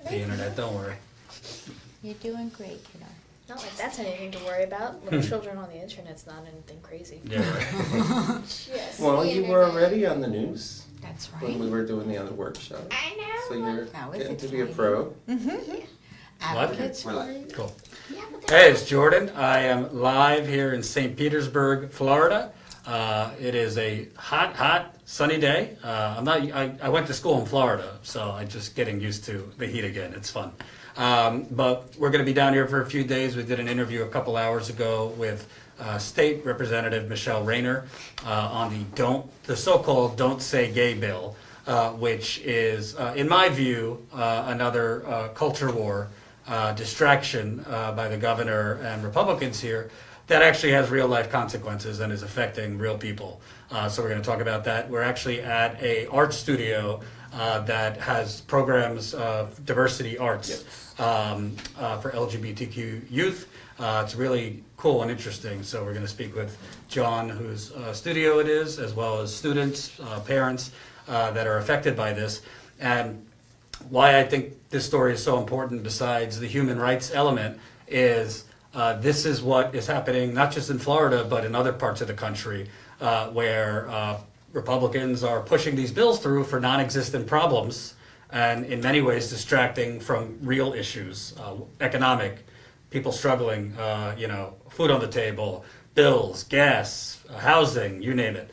the internet, don't worry. You're doing great, kiddo. Not like that's anything to worry about. Little children on the internet's not anything crazy. Yeah, right. Yes. Well, you were already on the news That's when we were doing the other workshop. I know. So you're That was getting to be a exciting. pro. Advocates We're for live. it. Cool. Yeah, but Hey, it's Jordan. I am live here in St. Petersburg, Florida. It is a hot, sunny day. I went to school in Florida, so I'm just getting used to the heat again. It's fun. But we're going to be down here for a few days. We did an interview a couple hours ago with State Representative Michelle Rayner on the so-called "Don't Say Gay" bill, which is, in my view, another culture war distraction by the governor and Republicans here that actually has real life consequences and is affecting real people. So we're going to talk about that. We're actually at a art studio that has programs of diversity arts for LGBTQ youth. It's really cool and interesting. So we're going to speak with John, whose studio it is, as well as students, parents that are affected by this. And why I think this story is so important, besides the human rights element, is this is what is happening not just in Florida, but in other parts of the country where Republicans are pushing these bills through for non-existent problems and in many ways distracting from real issues, economic, people struggling, food on the table, bills, gas, housing, you name it.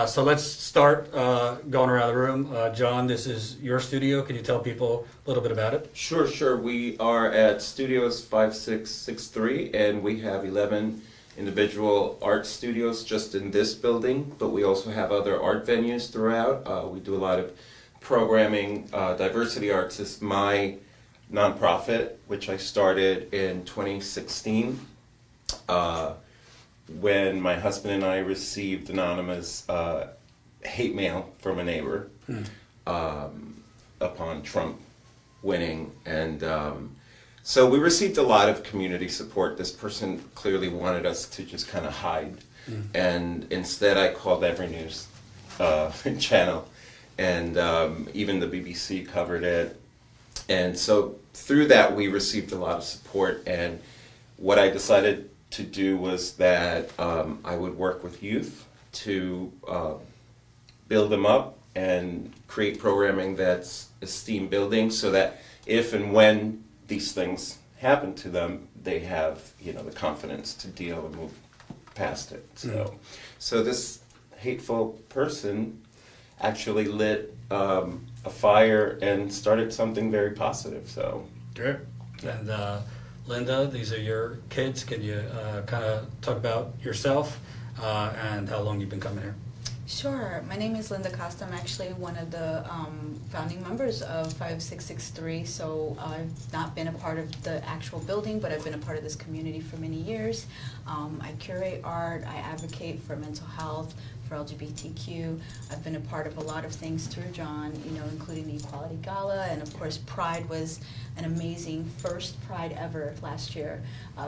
So let's start going around the room. John, this is your studio. Can you tell people a little bit about it? Sure. We are at Studios 5663, and we have 11 individual art studios just in this building, but we also have other art venues throughout. We do a lot of programming. Diversity Arts is my nonprofit, which I started in 2016. When my husband and I received anonymous hate mail from a neighbor upon Trump winning. And so we received a lot of community support. This person clearly wanted us to just kind of hide. And instead I called every news channel, and even the BBC covered it. And so through that we received a lot of support. And what I decided to do was that I would work with youth to build them up and create programming that's esteem building, so that if and when these things happen to them, they have the confidence to deal and move past it. So this hateful person actually lit a fire and started something very positive. So Good. And Linda, these are your kids. Can you kind of talk about yourself and how long you've been coming here? Sure. My name is Linda Costa. I'm actually one of the founding members of 5663. So I've not been a part of the actual building, but I've been a part of this community for many years. I curate art. I advocate for mental health, for LGBTQ. I've been a part of a lot of things through John, including the Equality Gala, and of course Pride was an amazing first Pride ever last year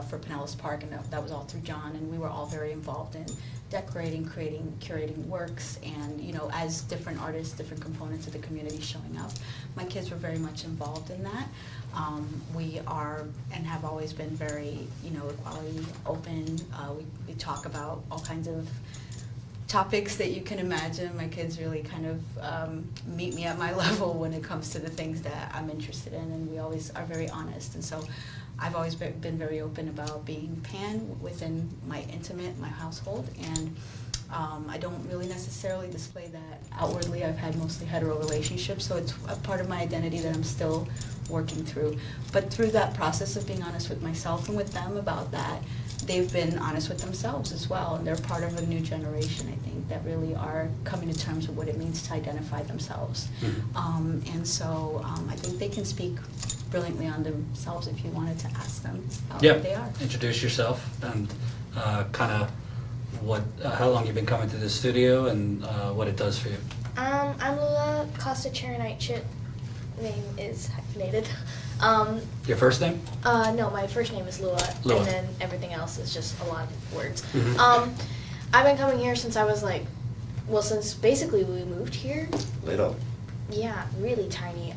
for Pinellas Park, and that was all through John, and we were all very involved in decorating, creating, curating works, and as different artists, different components of the community showing up. My kids were very much involved in that. We are and have always been very, equality open. We talk about all kinds of topics that you can imagine. My kids really kind of meet me at my level when it comes to the things that I'm interested in, and we always are very honest. And so I've always been very open about being pan within my household, and I don't really necessarily display that outwardly. I've had mostly hetero relationships, so it's a part of my identity that I'm still working through. But through that process of being honest with myself and with them about that, they've been honest with themselves as well, and they're part of a new generation, I think, that really are coming to terms with what it means to identify themselves. And so I think they can speak brilliantly on themselves if you wanted to ask them how they are. Introduce yourself and kind of how long you've been coming to this studio and what it does for you. I'm Lula Costa Charinite. Name is hyphenated. Your first name? No, my first name is Lua, Lua. and then everything else is just a lot of words. I've been coming here since I was since basically we moved here. little. Yeah, really tiny.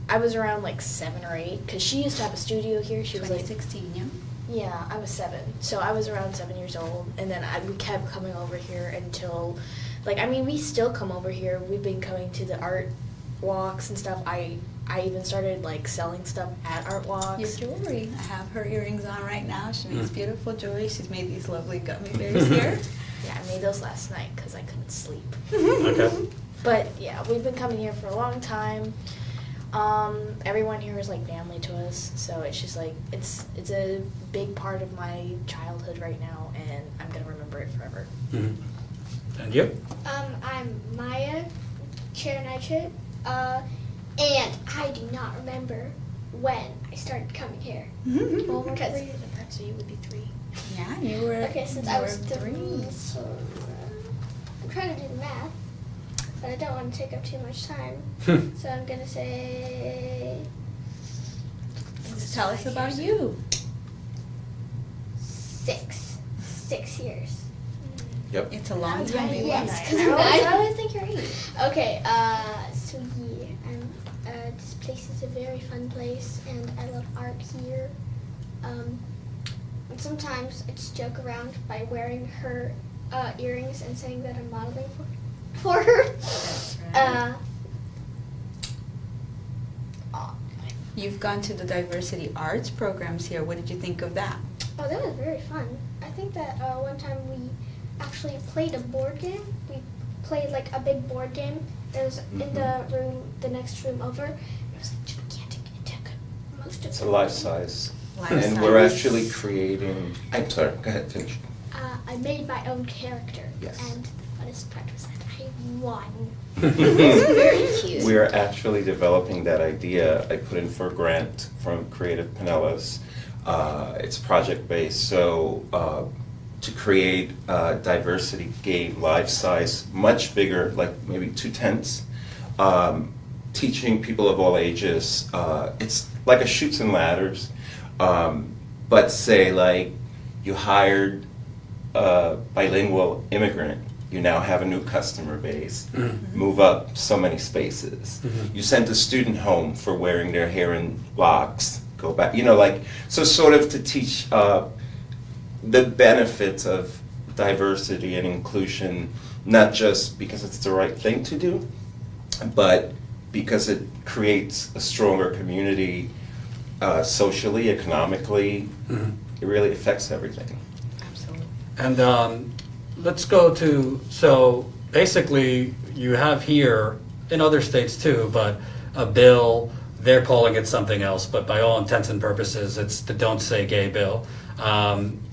I was around like 7 or 8 because she used to have a studio here. She was like 2016, yeah. yeah, I was 7, so I was around 7 years old, and then we kept coming over here until, like, I mean, we still come over here. We've been coming to the art walks and stuff. I even started like selling stuff at art walks. Your jewelry. I have her earrings on right now. She makes beautiful jewelry. She's made these lovely gummy bears here. Yeah, I made those last night because I couldn't sleep. Okay. But yeah, we've been coming here for a long time. Everyone here is like family to us, so it's just like it's a big part of my childhood right now, and I'm gonna remember it forever. Mm-hmm. And you? I'm Maya, chair Nitrid, and I do not remember when I started coming here. Well, we're Because- 3 years apart, so you would be 3. Yeah, you were. Okay, since you I were was 3, 3. so I'm trying to do the math, but I don't want to take up too much time. So I'm gonna say Tell us about you. 6 years. Yep. It's a long time. baby. Yes, because I think you're 8. Okay, so yeah, this place is a very fun place, and I love art here. And sometimes I just joke around by wearing her earrings and saying that I'm modeling for her. That's right. Uh, You've gone to the diversity arts programs here. What did you think of that? Oh, that was very fun. I think that one time we actually played a board game. We played like a big board game. It was in the room, the next room over. It was like gigantic. It took most of It's a the life room. size. Life And we're size. actually creating, I'm sorry, go ahead, finish. I made my own character. Yes. And the funnest part was that I won. Very cute. We are actually developing that idea. I put in for a grant from Creative Pinellas. It's project-based, so to create a diversity game, life-size, much bigger, like maybe 2 tents, teaching people of all ages. It's like a Chutes and Ladders, but say like you hired a bilingual immigrant, you now have a new customer base, move up so many spaces. You sent a student home for wearing their hair in locks, go back, like, so sort of to teach the benefits of diversity and inclusion, not just because it's the right thing to do, but because it creates a stronger community socially, economically. It really affects everything. Absolutely. And let's go to, so basically you have here, in other states too, but a bill, they're calling it something else, but by all intents and purposes, it's the Don't Say Gay bill.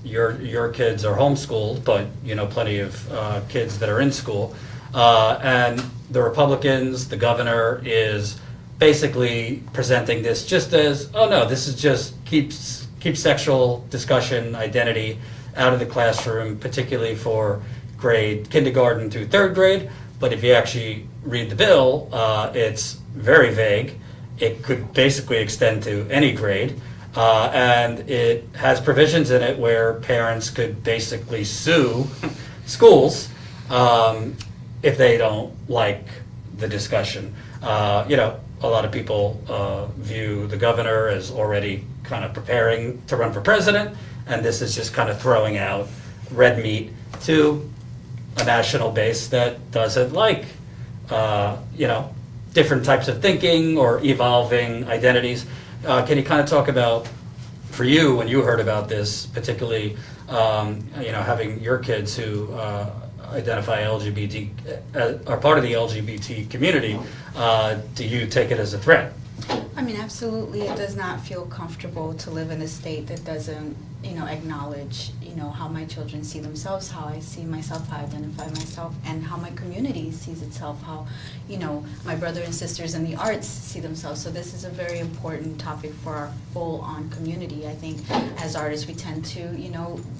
Your kids are homeschooled, but plenty of kids that are in school. And the Republicans, the governor is basically presenting this just as, oh no, this is just keep sexual discussion, identity out of the classroom, particularly for kindergarten through 3rd grade. But if you actually read the bill, it's very vague. It could basically extend to any grade. And it has provisions in it where parents could basically sue schools if they don't like the discussion. A lot of people view the governor as already kind of preparing to run for president, and this is just kind of throwing out red meat to a national base that doesn't like, different types of thinking or evolving identities. Can you kind of talk about, for you, when you heard about this, particularly, having your kids who identify LGBT, are part of the LGBT community, do you take it as a threat? I mean, absolutely, it does not feel comfortable to live in a state that doesn't, acknowledge, how my children see themselves, how I see myself, how I identify myself, and how my community sees itself, how, my brother and sisters in the arts see themselves. So this is a very important topic for our full-on community. I think as artists, we tend to,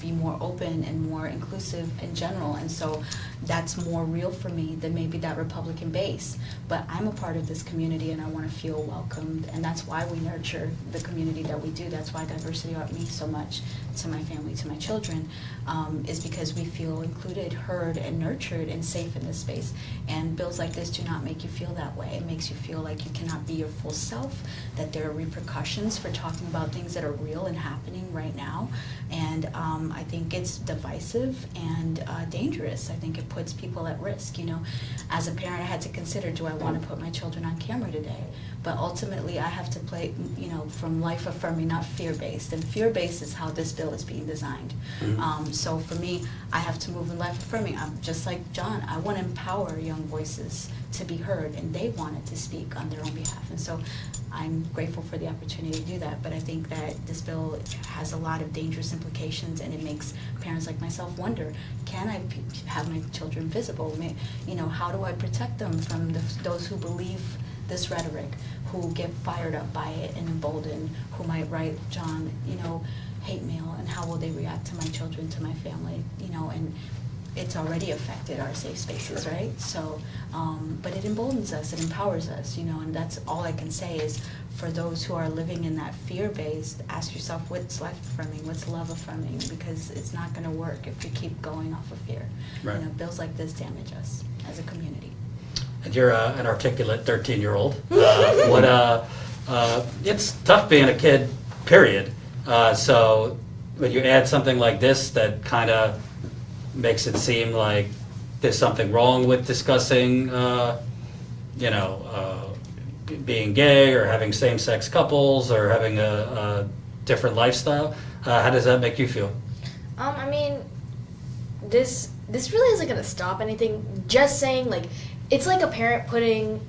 be more open and more inclusive in general, and so that's more real for me than maybe that Republican base. But I'm a part of this community, and I want to feel welcomed, and that's why we nurture the community that we do. That's why diversity art means so much. to my family, to my children, is because we feel included, heard, and nurtured and safe in this space. And bills like this do not make you feel that way. It makes you feel like you cannot be your full self, that there are repercussions for talking about things that are real and happening right now. And I think it's divisive and dangerous. I think it puts people at risk. You know, as a parent, I had to consider, do I want to put my children on camera today? But ultimately, I have to play, you know, from life affirming, not fear-based. And fear-based is how this bill is being designed. So for me, I have to move in life affirming. I'm just like John. I want to empower young voices to be heard, and they wanted to speak on their own behalf. And so I'm grateful for the opportunity to do that. But I think that this bill has a lot of dangerous implications, and it makes parents like myself wonder, can I have my children visible? You know, how do I protect them from those who believe this rhetoric, who get fired up by it and emboldened, who might write John, you know, hate mail, and how will they react to my children, to my family, you know, and it's already affected our safe spaces, right? So, but it emboldens us, it empowers us, you know, and that's all I can say is for those who are living in that fear-based, ask yourself what's life affirming, what's love affirming, because it's not gonna work if we keep going off of fear. Right. You know, bills like this damage us as a community. And you're an articulate 13-year-old. It's tough being a kid, period. So when you add something like this that kind of makes it seem like there's something wrong with discussing, being gay or having same-sex couples or having a different lifestyle, how does that make you feel? I mean, this really isn't gonna stop anything. Just saying, like, it's like a parent putting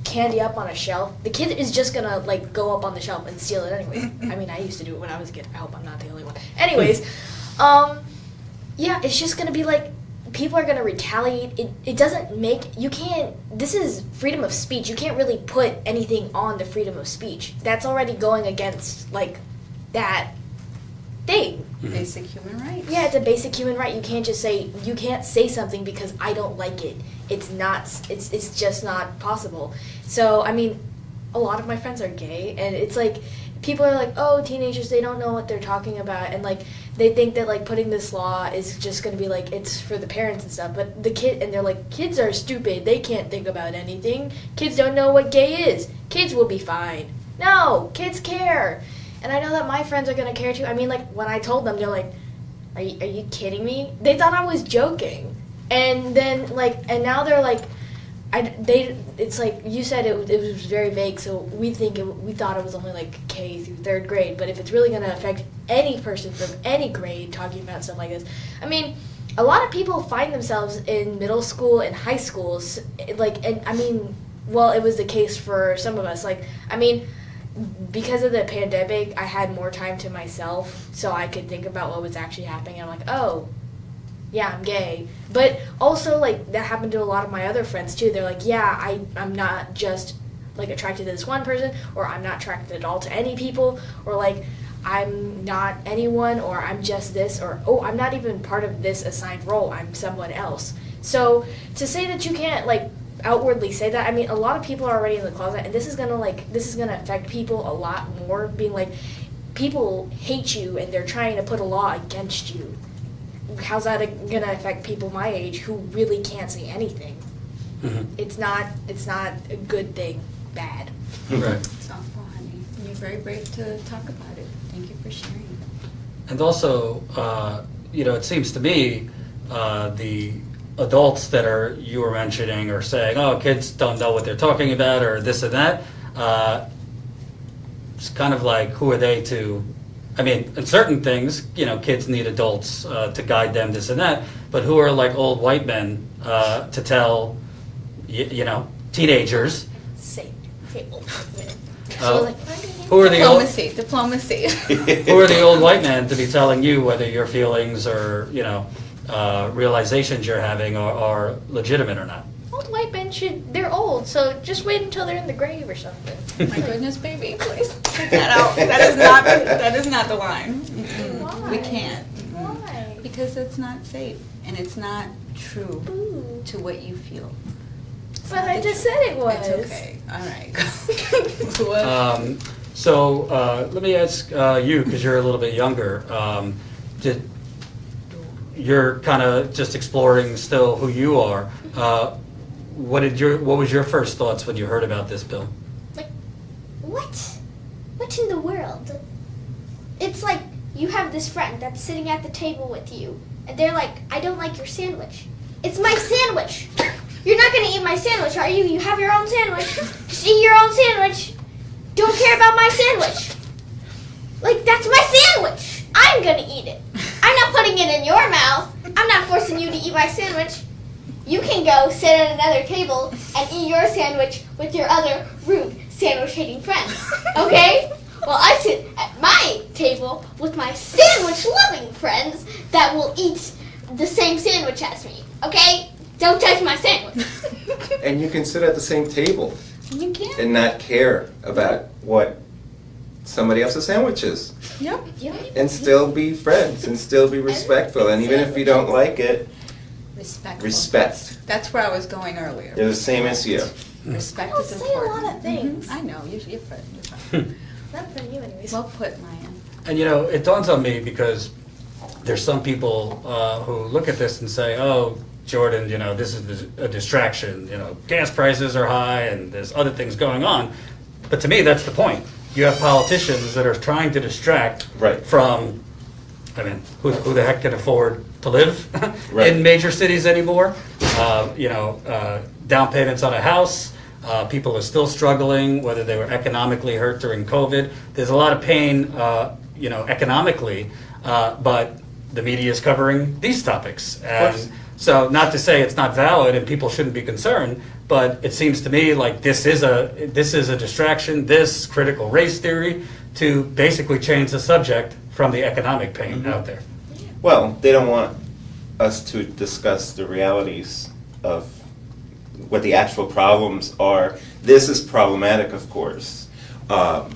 candy up on a shelf. The kid is just gonna like go up on the shelf and steal it anyway. I mean, I used to do it when I was a kid. I hope I'm not the only one. Anyways, yeah, it's just gonna be like people are gonna retaliate. It doesn't make you can't. This is freedom of speech. You can't really put anything on the freedom of speech. That's already going against like that thing. Basic human rights. Yeah, it's a basic human right. You can't just say you can't say something because I don't like it. It's not. It's just not possible. So I mean, a lot of my friends are gay, and it's like people are like, oh, teenagers, they don't know what they're talking about, and like they think that like putting this law is just gonna be like it's for the parents and stuff. But the kid, and they're like, kids are stupid. They can't think about anything. Kids don't know what gay is. Kids will be fine. No, kids care. And I know that my friends are going to care too. I mean, like, when I told them, they're like, are you kidding me? They thought I was joking. And then, like, and now they're like, it's like, you said it was very vague, so we thought it was only, like, K through 3rd grade. But if it's really going to affect any person from any grade talking about stuff like this, I mean, a lot of people find themselves in middle school and high schools, like, and I mean, well, it was the case for some of us. Like, I mean, because of the pandemic, I had more time to myself, so I could think about what was actually happening. I'm like, oh, yeah, I'm gay. But also, like, that happened to a lot of my other friends, too. They're like, yeah, I'm not just, like, attracted to this one person, or I'm not attracted at all to any people, or, like, I'm not anyone, or I'm just this, or, oh, I'm not even part of this assigned role. I'm someone else. So to say that you can't, like, outwardly say that, I mean, a lot of people are already in the closet, and this is gonna affect people a lot more, being like, people hate you and they're trying to put a law against you. How's that gonna affect people my age who really can't say anything? Mm-hmm. It's not a good thing. Bad. Right. It's awful, honey. You're very brave to talk about it. Thank you for sharing. And also, it seems to me the adults that you were mentioning are saying, oh, kids don't know what they're talking about or this and that. It's kind of like, who are they to, I mean, in certain things, kids need adults to guide them, this and that, but who are like old white men to tell, teenagers. Say old men. Who are the old, Diplomacy. who are the old white men to be telling you whether your feelings or, realizations you're having are legitimate or not? Old white men they're old, so just wait until they're in the grave or something. My goodness, baby, please take that out. That is not the line. Why? We can't. Why? Because it's not safe, and it's not true Ooh. to what you feel. It's But not I the just truth. said it was. It's okay. All right. So let me ask you, because you're a little bit younger. You're kind of just exploring still who you are. What was your first thoughts when you heard about this bill? Like, what? What in the world? It's like you have this friend that's sitting at the table with you, and they're like, I don't like your sandwich. It's my sandwich. You're not going to eat my sandwich, are you? You have your own sandwich. Just eat your own sandwich. Don't care about my sandwich. Like, that's my sandwich. I'm going to eat it. I'm not putting it in your mouth. I'm not forcing you to eat my sandwich. You can go sit at another table and eat your sandwich with your other rude sandwich-hating friends. Okay? Well, I sit at my table with my sandwich-loving friends that will eat the same sandwich as me. Okay? Don't touch my sandwich. And you can sit at the same table You can. and not care about what somebody else's sandwich is. Yep. And still be friends and still be respectful. And even if you don't like it, Respect. respect. That's where I was going earlier. They're the same as you. Respect I'll is say a important. lot of things. I know. You're fine. You're fine. Not from you, anyways. Well put, Maya. And it dawns on me because there's some people who look at this and say, oh, Jordan, this is a distraction. Gas prices are high and there's other things going on. But to me, that's the point. You have politicians that are trying to distract Right. from, who the heck can afford to live Right. in major cities anymore? Down payments on a house. People are still struggling, whether they were economically hurt during COVID. There's a lot of pain, economically, but the media is covering these topics. course. And so, not to say it's not valid and people shouldn't be concerned, but it seems to me like this is a distraction, this critical race theory, to basically change the subject from the economic pain out there. Well, they don't want us to discuss the realities of what the actual problems are. This is problematic, of course, but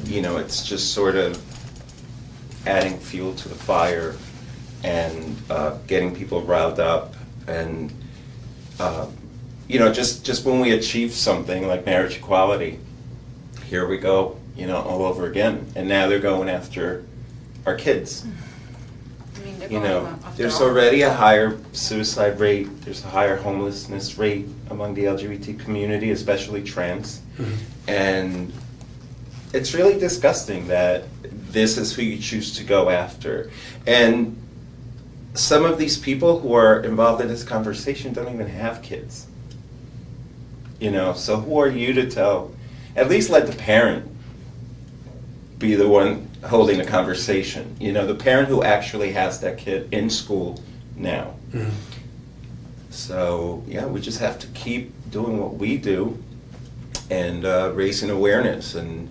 it's just sort of adding fuel to the fire and getting people riled up, and just when we achieve something like marriage equality, here we go, all over again, and now they're going after our kids. I mean, they're going after There's all- already a higher suicide rate, there's a higher homelessness rate among the LGBT community, especially trans. And it's really disgusting that this is who you choose to go after. And some of these people who are involved in this conversation don't even have kids. So who are you to tell? At least let the parent be the one holding the conversation. The parent who actually has that kid in school now. So, we just have to keep doing what we do and raising awareness and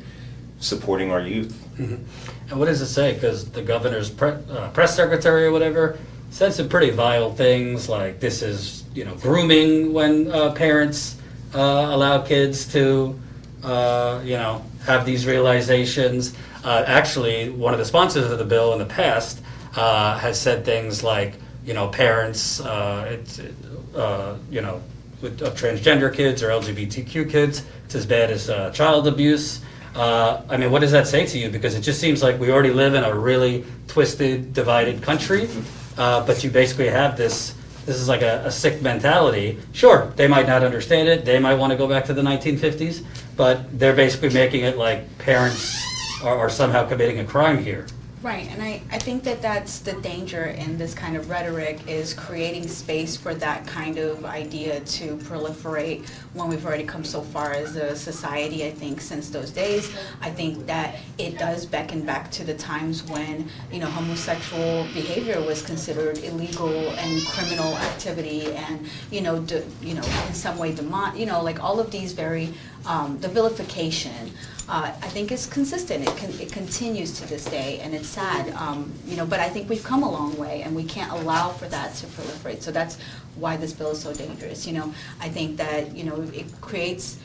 supporting our youth. And what does it say? Because the governor's press secretary or whatever said some pretty vile things, like this is grooming when parents allow kids to have these realizations. Actually, one of the sponsors of the bill in the past has said things like, parents, of transgender kids or LGBTQ kids, it's as bad as child abuse. What does that say to you? Because it just seems like we already live in a really twisted, divided country, but you basically have this is like a sick mentality. Sure, they might not understand it, they might want to go back to the 1950s, but they're basically making it like parents are somehow committing a crime here. Right, and I think that that's the danger in this kind of rhetoric, is creating space for that kind of idea to proliferate when we've already come so far as a society, I think, since those days. I think that it does beckon back to the times when, homosexual behavior was considered illegal and criminal activity and, in some way like all of these very, the vilification, I think is consistent. It continues to this day, and it's sad. But I think we've come a long way, and we can't allow for that to proliferate. So that's why this bill is so dangerous. I think that it creates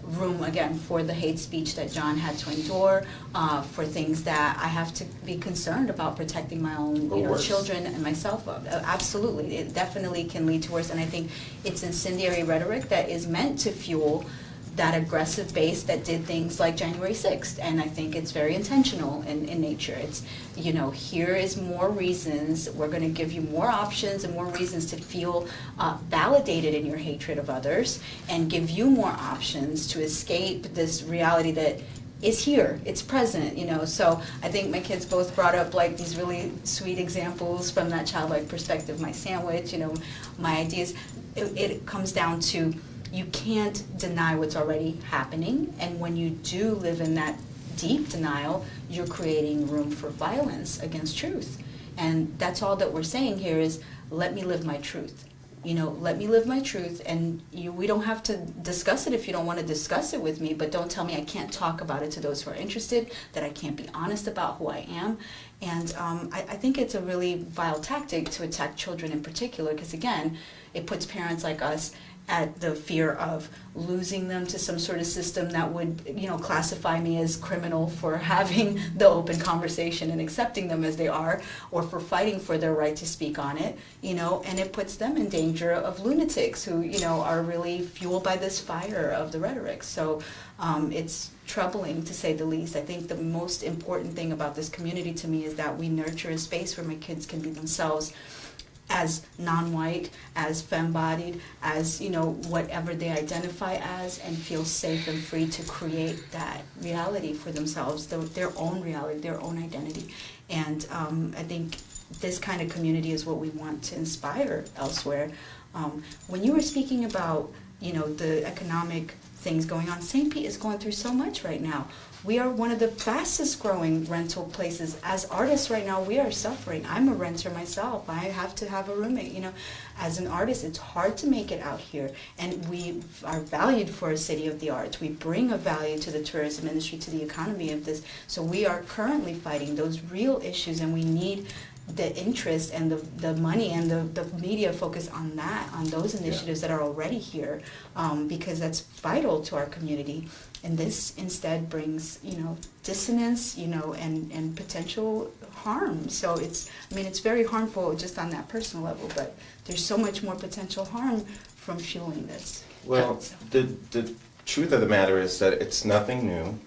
room again for the hate speech that John had to endure, for things that I have to be concerned about protecting my own children and myself of. Absolutely, it definitely can lead to worse, and I think it's incendiary rhetoric that is meant to fuel that aggressive base that did things like January 6th. And I think it's very intentional in nature. It's, here is more reasons, we're gonna give you more options and more reasons to feel validated in your hatred of others, and give you more options to escape this reality that is here, it's present, So I think my kids both brought up like these really sweet examples from that childlike perspective. My sandwich, my ideas. It comes down to, you can't deny what's already happening, and when you do live in that deep denial, you're creating room for violence against truth. And that's all that we're saying here is, let me live my truth. Let me live my truth, and we don't have to discuss it if you don't want to discuss it with me, but don't tell me I can't talk about it to those who are interested, that I can't be honest about who I am. And I think it's a really vile tactic to attack children in particular, because again, it puts parents like us at the fear of losing them to some sort of system that would, classify me as criminal for having the open conversation and accepting them as they are, or for fighting for their right to speak on it, and it puts them in danger of lunatics who, are really fueled by this fire of the rhetoric. So it's troubling, to say the least. I think the most important thing about this community to me is that we nurture a space where my kids can be themselves, as non-white, as femme-bodied, as, whatever they identify as, and feel safe and free to create that reality for themselves, their own reality, their own identity. And I think this kind of community is what we want to inspire elsewhere. When you were speaking about, the economic things going on, St. Pete is going through so much right now. We are one of the fastest growing rental places. As artists right now, we are suffering. I'm a renter myself. I have to have a roommate. As an artist, it's hard to make it out here. And we are valued for a city of the arts. We bring a value to the tourism industry, to the economy of this. So we are currently fighting those real issues, and we need the interest and the money and the media focus on that, on those initiatives that are already here, because that's vital to our community. And this instead brings, dissonance, and potential harm. So it's very harmful just on that personal level, but there's so much more potential harm from fueling this. Well, the truth of the matter is that it's nothing new.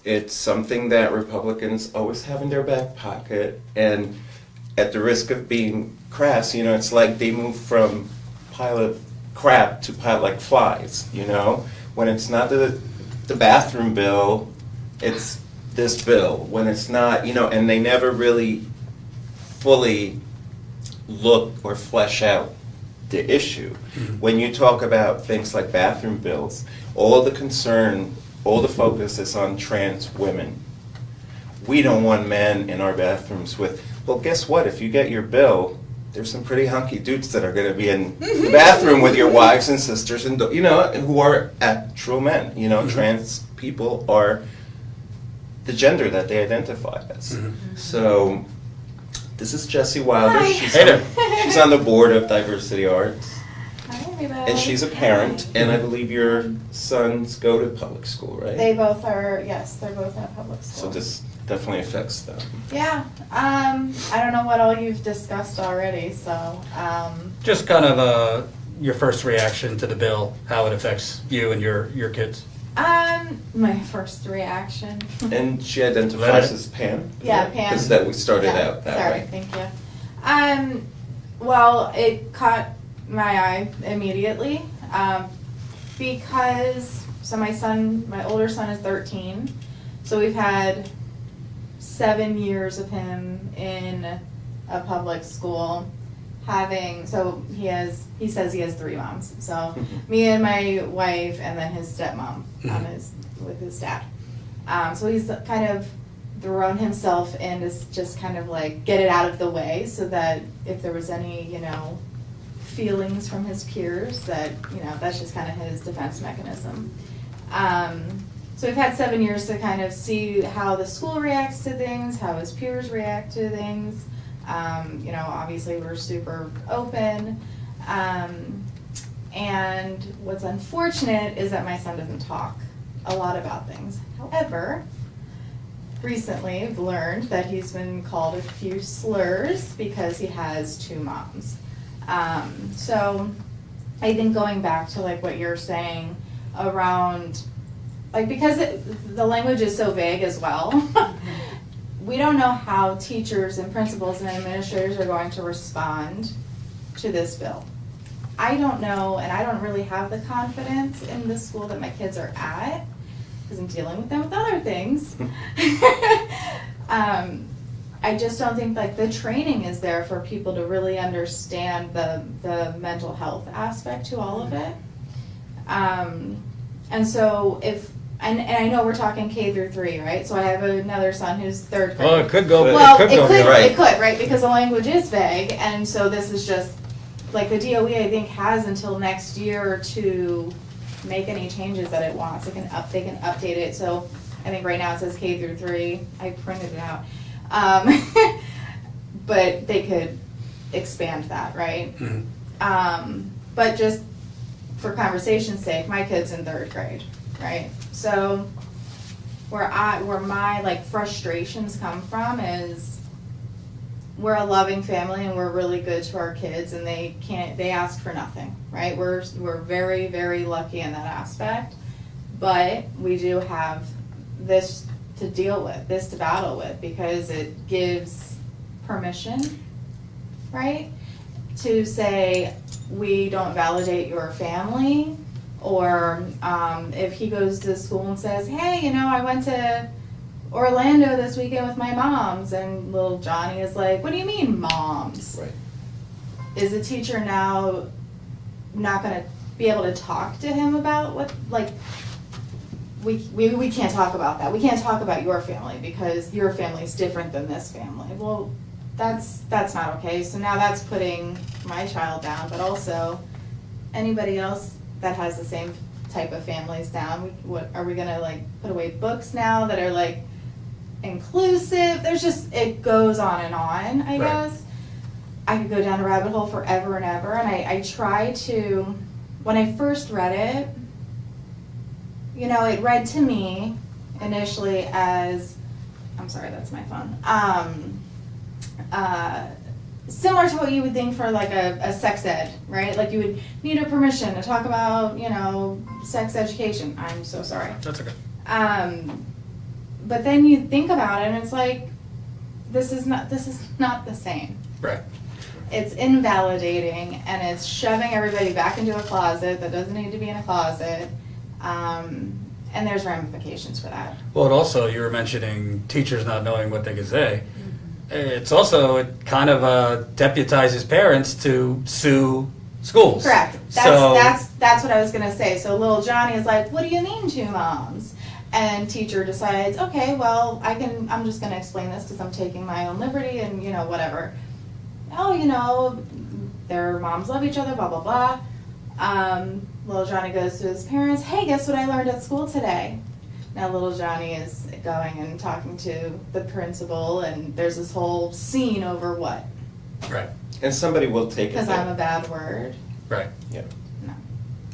It's something that Republicans always have in their back pocket, and at the risk of being crass, it's like they move from pile of crap to pile like flies, When it's not the bathroom bill, it's this bill. When it's not, and they never really fully look or flesh out the issue. Mm-hmm. When you talk about things like bathroom bills, all the concern, all the focus is on trans women. We don't want men in our bathrooms with, well, guess what? If you get your bill, there's some pretty hunky dudes that are going to be in the bathroom with your wives and sisters, and who are actual men. Trans people are the gender that they identify as. Mm-hmm. So this is Jessie Wilder. Hi. She's on the board of Diversity Arts, Hi, everybody. and she's a parent. And I believe your sons go to public school, right? They both are, yes, they're both at public So school. this definitely affects them. Yeah, I don't know what all you've discussed already, so, Just kind of your first reaction to the bill, how it affects you and your kids. my first reaction. And she identifies as Pam? Yeah, Pam. Because that we started Yeah, out that sorry, way. thank you. Well, it caught my eye immediately, because, so my older son is 13, so we've had 7 years of him in a public school, so he says he has 3 moms, so me and my wife and then his stepmom with his dad. So he's kind of thrown himself in to just kind of like get it out of the way, so that if there was any, feelings from his peers, that, that's just kind of his defense mechanism. So we've had 7 years to kind of see how the school reacts to things, how his peers react to things. Obviously we're super open. And what's unfortunate is that my son doesn't talk a lot about things. However, recently I've learned that he's been called a few slurs because he has 2 moms. So I think going back to like what you're saying around, like, because the language is so vague as well, we don't know how teachers and principals and administrators are going to respond to this bill. I don't know, and I don't really have the confidence in the school that my kids are at, because I'm dealing with them with other things. I just don't think like the training is there for people to really understand the mental health aspect to all of it. And so and I know we're talking K through 3, right? So I have another son who's 3rd grade. Well, it could go. Well, it could go beyond. right. It could, right? Because the language is vague, and so this is just, like, the DOE, I think, has until next year to make any changes that it wants. They can update it, so I think right now it says K through 3. I printed it out. But they could expand that, right? Mhm. But just for conversation's sake, my kid's in 3rd grade, right? So where my like frustrations come from is we're a loving family and we're really good to our kids, and they ask for nothing, right? We're very, very lucky in that aspect, but we do have this to deal with, this to battle with, because it gives permission, right? To say, we don't validate your family, or if he goes to school and says, hey, I went to Orlando this weekend with my moms, and little Johnny is like, what do you mean moms? Right. Is the teacher now not gonna be able to talk to him about what, like, we can't talk about that. We can't talk about your family because your family is different than this family. Well, that's not okay. So now that's putting my child down, but also anybody else that has the same type of families down. What are we gonna like put away books now that are like inclusive? There's just, it goes on and on, I guess. I could go down a rabbit hole forever and ever, and I try to, when I first read it, it read to me initially as, I'm sorry, that's my phone, similar to what you would think for like a sex ed, right? Like you would need a permission to talk about, sex education. I'm so sorry. That's okay. But then you think about it and it's like, this is not the same. Right. It's invalidating, and it's shoving everybody back into a closet that doesn't need to be in a closet. And there's ramifications for that. Well, and also you were mentioning teachers not knowing what they could say. It's also, it kind of deputizes parents to sue schools. Correct. So, That's what I was gonna say. So little Johnny is like, what do you mean 2 moms? And teacher decides, okay, well, I'm just gonna explain this because I'm taking my own liberty and, whatever. Oh, their moms love each other, blah, blah, blah. Little Johnny goes to his parents, hey, guess what I learned at school today? Now little Johnny is going and talking to the principal, and there's this whole scene over what? right, And somebody will take it. Because I'm a bad word. right, Yeah. No.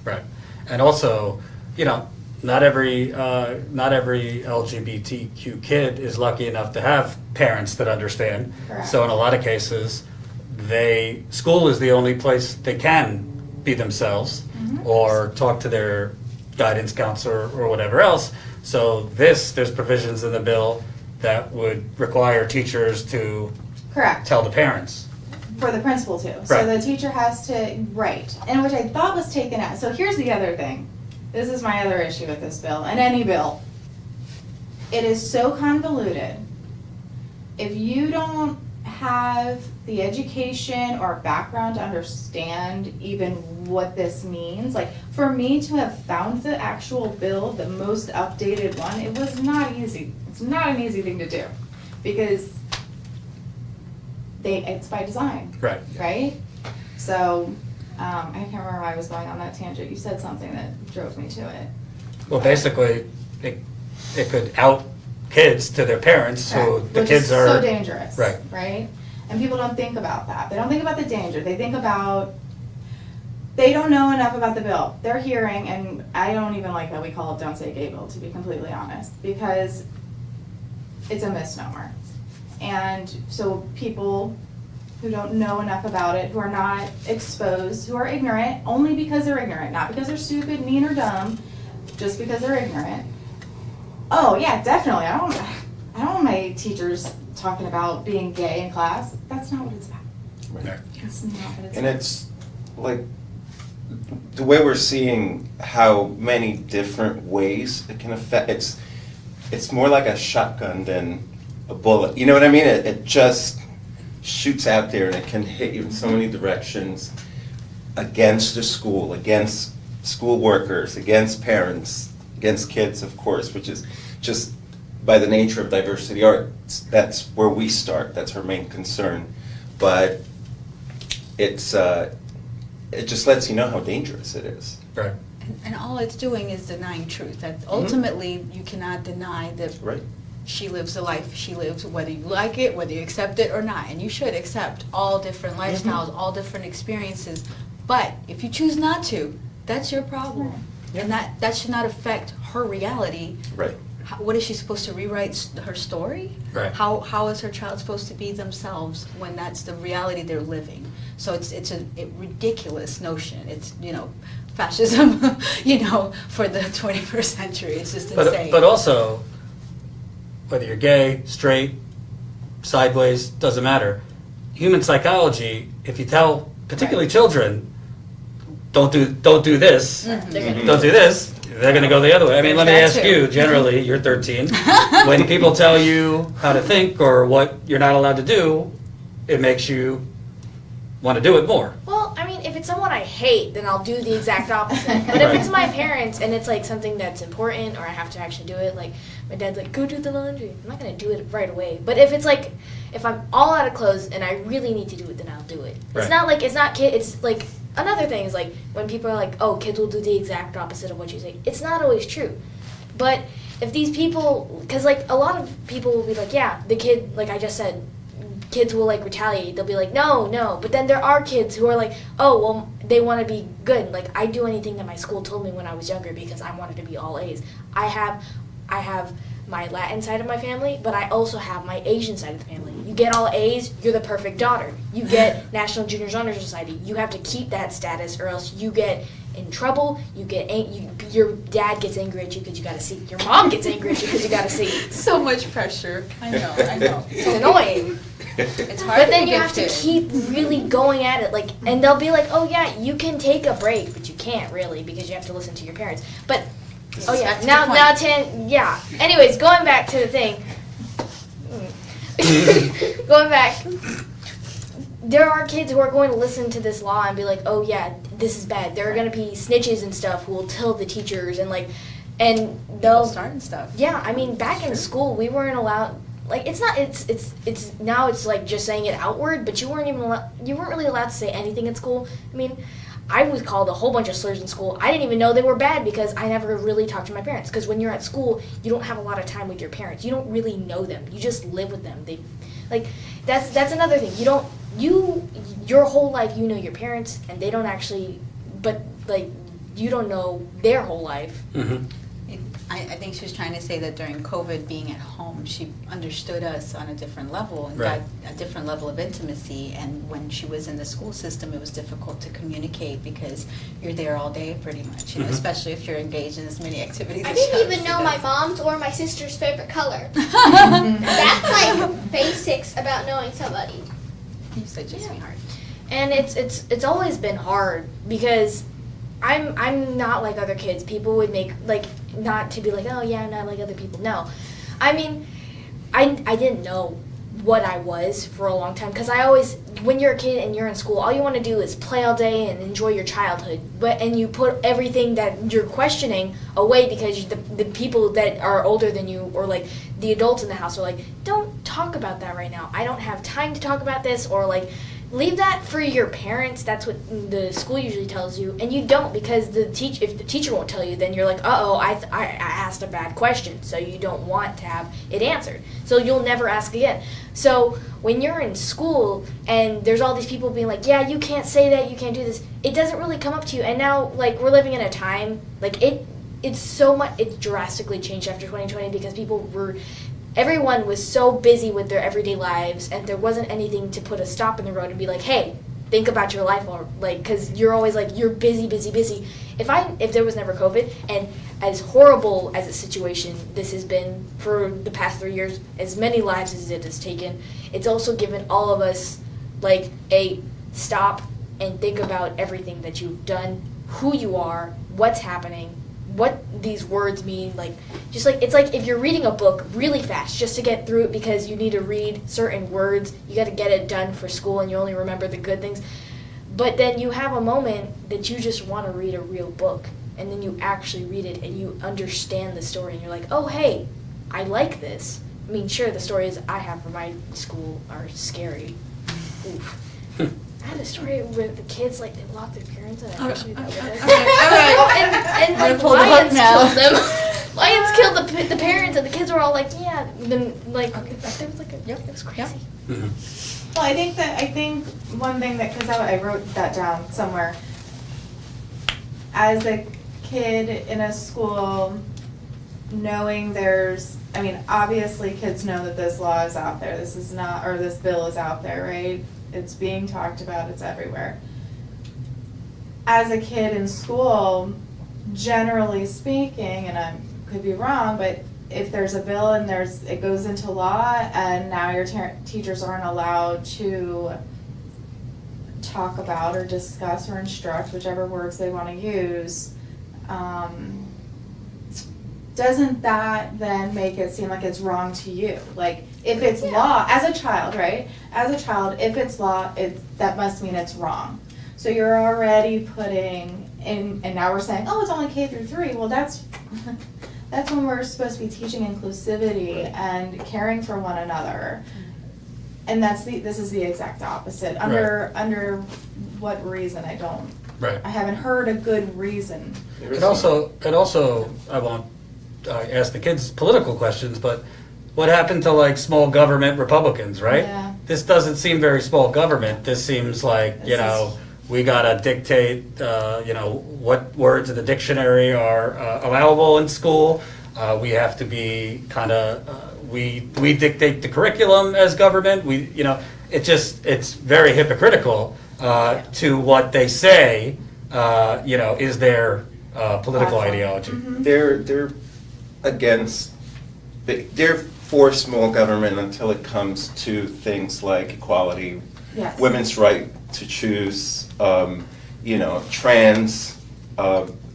right. And also, not every LGBTQ kid is lucky enough to have parents that understand. Correct. So in a lot of cases, school is the only place they can be themselves or talk to their guidance counselor or whatever else. So there's provisions in the bill that would require teachers to Correct. tell the parents. For the principal too. So Right. the teacher has to, right, and which I thought was taken out. So here's the other thing. This is my other issue with this bill, and any bill. It is so convoluted. If you don't have the education or background to understand even what this means, like for me to have found the actual bill, the most updated one, it was not easy. It's not an easy thing to do because it's by design, Right. right? So I can't remember why I was going on that tangent. You said something that drove me to it. Well, basically, it could out kids to their parents, so Correct. the Which kids is are so dangerous, Right. right? And people don't think about that. They don't think about the danger. They think about, they don't know enough about the bill. They're hearing, and I don't even like that we call it Don't Say Gay Bill, to be completely honest, because it's a misnomer. And so people who don't know enough about it, who are not exposed, who are ignorant, only because they're ignorant, not because they're stupid, mean, or dumb, just because they're ignorant. Oh yeah, definitely. I don't want my teachers talking about being gay in class. That's not what it's about. Right. That's not what it's And about. it's like the way we're seeing how many different ways it can affect. It's more like a shotgun than a bullet. You know what I mean? It just shoots out there and it can hit you in so many directions against the school, against school workers, against parents, against kids, of course, which is just by the nature of diversity arts. That's where we start. That's our main concern. But it just lets you know how dangerous it is. Right. And all it's doing is denying truth. That ultimately you cannot deny that Right. she lives the life she lives, whether you like it, whether you accept it or not. And you should accept all different lifestyles, all different experiences. But if you choose not to, that's your problem. And that should not affect her reality. Right. What is she supposed to rewrite her story? Right. How is her child supposed to be themselves when that's the reality they're living? So it's a ridiculous notion. It's, fascism, for the 21st century. It's just insane. But also, whether you're gay, straight, sideways, doesn't matter. Human psychology, if you tell particularly children, don't do this, They're gonna don't do this, they're going to go the other way. I mean, let me There's ask that you, too. generally, you're 13. When people tell you how to think or what you're not allowed to do, it makes you want to do it more. Well, I mean, if it's someone I hate, then I'll do the exact opposite. But if it's my parents and it's like something that's important or I have to actually do it, like my dad's like, go do the laundry. I'm not going to do it right away. But if it's like, if I'm all out of clothes and I really need to do it, then I'll do it. Right. It's not like, it's not kid, it's like, another thing is like, when people are like, oh, kids will do the exact opposite of what you say. It's not always true. But if these people, because like a lot of people will be like, yeah, the kid, like I just said, kids will like retaliate. They'll be like, no. But then there are kids who are like, oh, well, they want to be good. Like I do anything that my school told me when I was younger because I wanted to be all A's. I have my Latin side of my family, but I also have my Asian side of the family. You get all A's, you're the perfect daughter. You get National Junior Honor Society. You have to keep that status, or else you get in trouble. Your dad gets angry at you because you got a C. Your mom gets angry at you because you got a C. So much pressure. I know. It's annoying. It's hard But to then be you have to gifted. keep really going at it, like, and they'll be like, "Oh yeah, you can take a break, but you can't really because you have to listen to your parents." But oh yeah, now. Anyways, going back to the thing. Going back, there are kids who are going to listen to this law and be like, "Oh yeah, this is bad." There are going to be snitches and stuff who will tell the teachers and People they'll starting stuff. Yeah, I mean, back in school, we weren't allowed. Like, it's now it's like just saying it outward, but you weren't really allowed to say anything in school. I mean, I was called a whole bunch of slurs in school. I didn't even know they were bad because I never really talked to my parents. Because when you're at school, you don't have a lot of time with your parents. You don't really know them. You just live with them. That's another thing. Your whole life you know your parents, and they don't actually. But like, you don't know their whole life. Mm-hmm. I think she was trying to say that during COVID, being at home, she understood us on a different level and Right. got a different level of intimacy. And when she was in the school system, it was difficult to communicate because you're there all day, pretty much. Mhm. Especially if you're engaged in as many activities. I as she didn't even obviously know my does. mom's or my sister's favorite color. That's like basics about knowing somebody. You're such a Yeah. sweetheart. And it's always been hard because I'm not like other kids. People would make not to be like, oh yeah, I'm not like other people. No, I mean, I didn't know what I was for a long time because when you're a kid and you're in school, all you want to do is play all day and enjoy your childhood. And you put everything that you're questioning away because the people that are older than you or like the adults in the house are like, don't talk about that right now. I don't have time to talk about this, or like, leave that for your parents. That's what the school usually tells you, and you don't because if the teacher won't tell you, then you're like, uh-oh, I asked a bad question, so you don't want to have it answered. So you'll never ask again. So when you're in school and there's all these people being like, yeah, you can't say that, you can't do this, it doesn't really come up to you. And now, like, we're living in a time, like, it's drastically changed after 2020 because everyone was so busy with their everyday lives, and there wasn't anything to put a stop in the road and be like, hey, think about your life, or like, because you're always like, you're busy. If there was never COVID and as horrible as a situation this has been for the past 3 years, as many lives as it has taken, it's also given all of us like a stop and think about everything that you've done, who you are, what's happening, what these words mean. Like, just like, it's like if you're reading a book really fast just to get through it because you need to read certain words, you got to get it done for school and you only remember the good things. But then you have a moment that you just want to read a real book, and then you actually read it and you understand the story and you're like, oh, hey, I like this. I mean, sure, the stories I have for my school are scary. Oof. I had a story where the kids, like, they locked their parents in. I actually that was it. And like, pull the hook lions now. killed them. Lions killed the parents, and the kids were all like, yeah. Then, like, there was like a, it was crazy. Well, I think one thing that, because I wrote that down somewhere. As a kid in a school, knowing obviously kids know that this law is out there. This is not, or this bill is out there, right? It's being talked about, it's everywhere. As a kid in school, generally speaking, and I could be wrong, but if there's a bill and it goes into law and now your teachers aren't allowed to talk about or discuss or instruct, whichever words they want to use, doesn't that then make it seem like it's wrong to you? Like, if it's law, as a child, right? As a child, if it's law, that must mean it's wrong. So you're already putting in, and now we're saying, oh, it's only K through 3. Well, that's when we're supposed to be teaching inclusivity and caring for one another. And this is the exact opposite. Under what reason? I haven't heard a good reason. It also, I won't ask the kids political questions, but what happened to like small government Republicans, right? Yeah. This doesn't seem very small government. This seems like, we gotta dictate, what words in the dictionary are allowable in school. We have to be we dictate the curriculum as government. It's very hypocritical to what they say, is their political ideology. Mm-hmm. They're for small government until it comes to things like equality, Yes. women's right to choose, trans,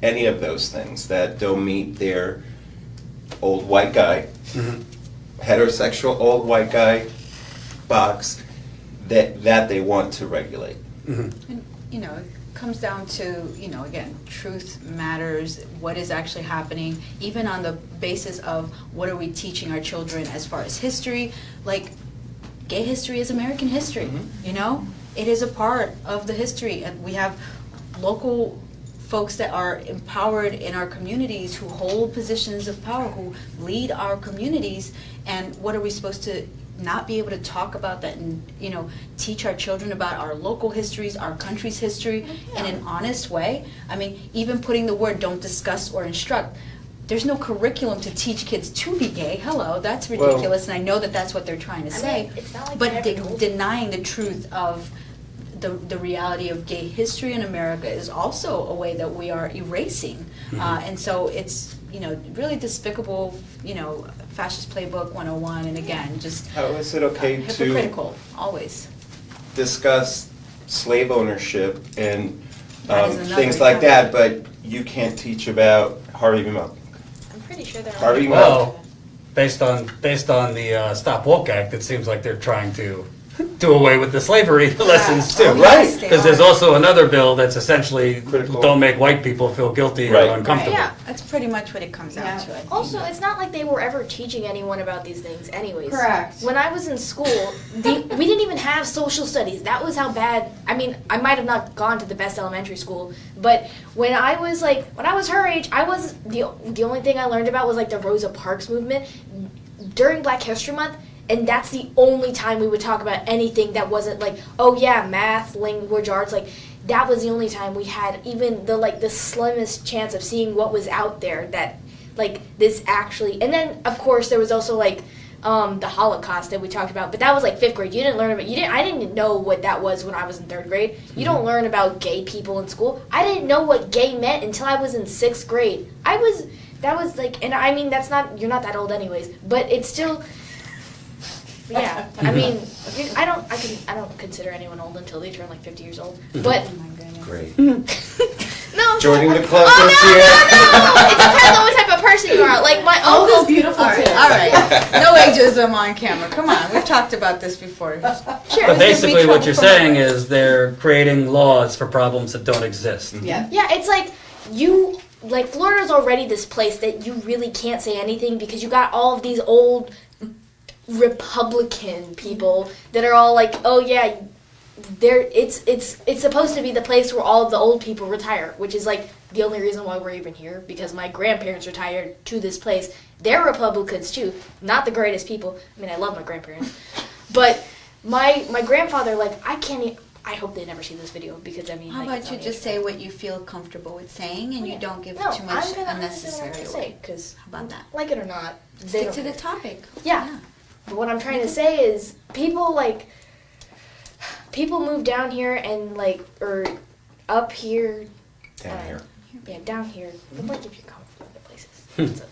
any of those things that don't meet their old white guy, heterosexual old white guy box that they want to regulate. And, it comes down to, again, truth matters, what is actually happening, even on the basis of what are we teaching our children as far as history. Like, gay history is American history, It is a part of the history, and we have local folks that are empowered in our communities who hold positions of power, who lead our communities, and what are we supposed to not be able to talk about that and, teach our children about our local histories, our country's history in an honest way? I mean, even putting the word don't discuss or instruct, there's no curriculum to teach kids to be gay. Hello, that's ridiculous, and I know that that's what they're trying to say. It's not like But they ever told denying the truth of the reality of gay history in America is also a way that we are erasing. And so it's, really despicable, fascist playbook 101, and again, just How is it okay to hypocritical, always. discuss slave ownership and That is another things like example. that, but you can't teach about Harvey Milk? I'm pretty sure they're Harvey all. Milk. Well, based on the Stop Woke Act, it seems like they're trying to do away with the slavery lessons too, Oh, right? yes, they Because there's are. also another bill that's essentially Critical. don't make white people feel guilty Right. or uncomfortable. Yeah, that's pretty much what it comes down Yeah. to. I think. Also, it's not like they were ever teaching anyone about these things anyways. Correct. When I was in school, we didn't even have social studies. That was how bad, I might have not gone to the best elementary school, but when I was her age, the only thing I learned about was like the Rosa Parks movement during Black History Month. And that's the only time we would talk about anything that wasn't like, oh yeah, math, language arts, like that was the only time we had even the slimmest chance of seeing what was out there that like this actually. And then of course there was also like the Holocaust that we talked about, but that was like 5th grade. You didn't learn about I didn't know what that was when I was in 3rd grade. You don't learn about gay people in school. I didn't know what gay meant until I was in 6th grade. that was like, and I mean, you're not that old anyways, but it's still, yeah, I mean, I don't consider anyone old until they turn like 50 years old, but. Oh my goodness. Great. No. Joining the club Oh, this no, year. no. It depends on what type of person you are. Like my Old uncle. is beautiful All too. right, all right. No ageism on camera. Come on, we've talked about this before. Sure. But basically what you're saying is they're creating laws for problems that don't exist. Yeah. Yeah, it's like Florida's already this place that you really can't say anything because you got all of these old Republican people that are all like, oh yeah, it's supposed to be the place where all of the old people retire, which is like the only reason why we're even here, because my grandparents retired to this place. They're Republicans too, not the greatest people. I mean, I love my grandparents, but my grandfather, like, I hope they never see this video because I mean. How like, about it's you on just YouTube. say what you feel comfortable with saying, and you don't give No, too much I'm gonna unnecessary say away. because How about that? like it or not, they Stick don't to the care. topic. Yeah. But what I'm trying to say is people move down here and or up here. Down here. Yeah, down here. But like if you're comfortable in the places, it's okay.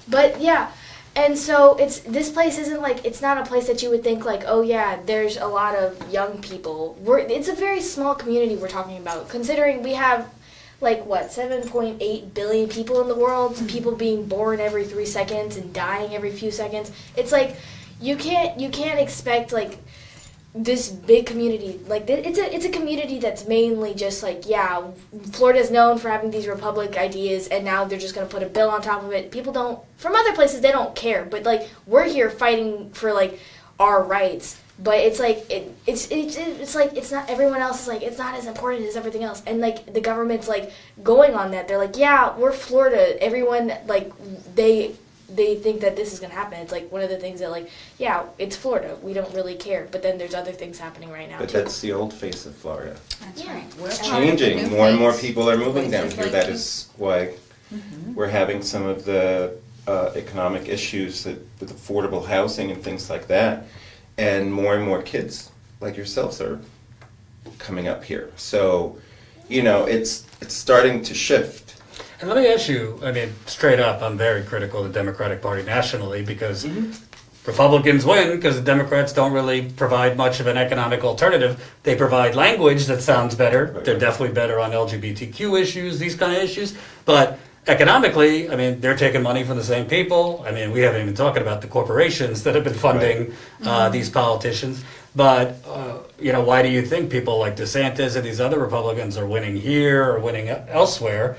But yeah, and so this place isn't it's not a place that you would think like, oh yeah, there's a lot of young people. It's a very small community we're talking about, considering we have 7.8 billion people in the world, people being born every 3 seconds and dying every few seconds. It's like you can't expect this big community, it's a community that's mainly just Florida's known for having these republic ideas, and now they're just going to put a bill on top of it. People don't, from other places, they don't care, but we're here fighting for our rights. But it's it's not, everyone else is it's not as important as everything else, and the government's going on that. They're yeah, we're Florida. Everyone they think that this is going to happen. It's one of the things that yeah, it's Florida. We don't really care. But then there's other things happening right now But too. that's the old face of Florida. That's Yeah. right. We're It's part of the changing. new More and more face. people are moving down Places here. like That you. is why we're having some of the economic issues with affordable housing and things like that. And more kids like yourselves are coming up here. So, it's starting to shift. And let me ask you, I mean, straight up, I'm very critical of the Democratic Party nationally because Republicans win because the Democrats don't really provide much of an economic alternative. They provide language that sounds better. Right. They're definitely better on LGBTQ issues, these kind of issues. But economically, I mean, they're taking money from the same people. I mean, we haven't even talked about the corporations that have been funding these politicians. But, why do you think people like DeSantis and these other Republicans are winning here or winning elsewhere?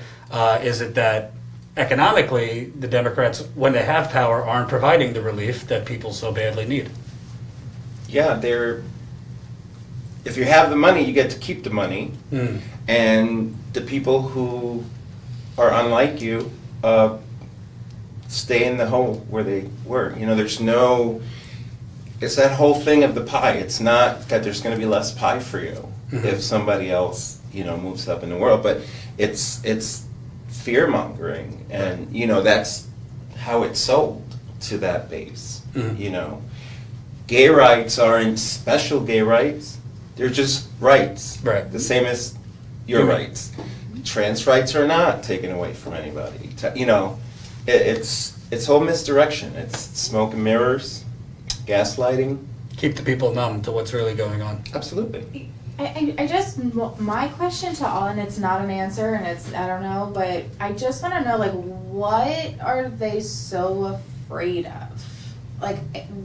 Is it that economically the Democrats, when they have power, aren't providing the relief that people so badly need? Yeah, if you have the money, you get to keep the money. And the people who are unlike you stay in the hole where they were. It's that whole thing of the pie. It's not that there's going to be less pie for you if somebody else, moves up in the world. But it's fear mongering, and that's how it's sold to that base. Gay rights aren't special gay rights; they're just rights, Right. the same as your rights. Trans rights are not taken away from anybody. It's whole misdirection. It's smoke and mirrors, gaslighting. Keep the people numb to what's really going on. Absolutely. I just, my question to all, and it's not an answer, and I don't know, but I just want to know, what are they so afraid of?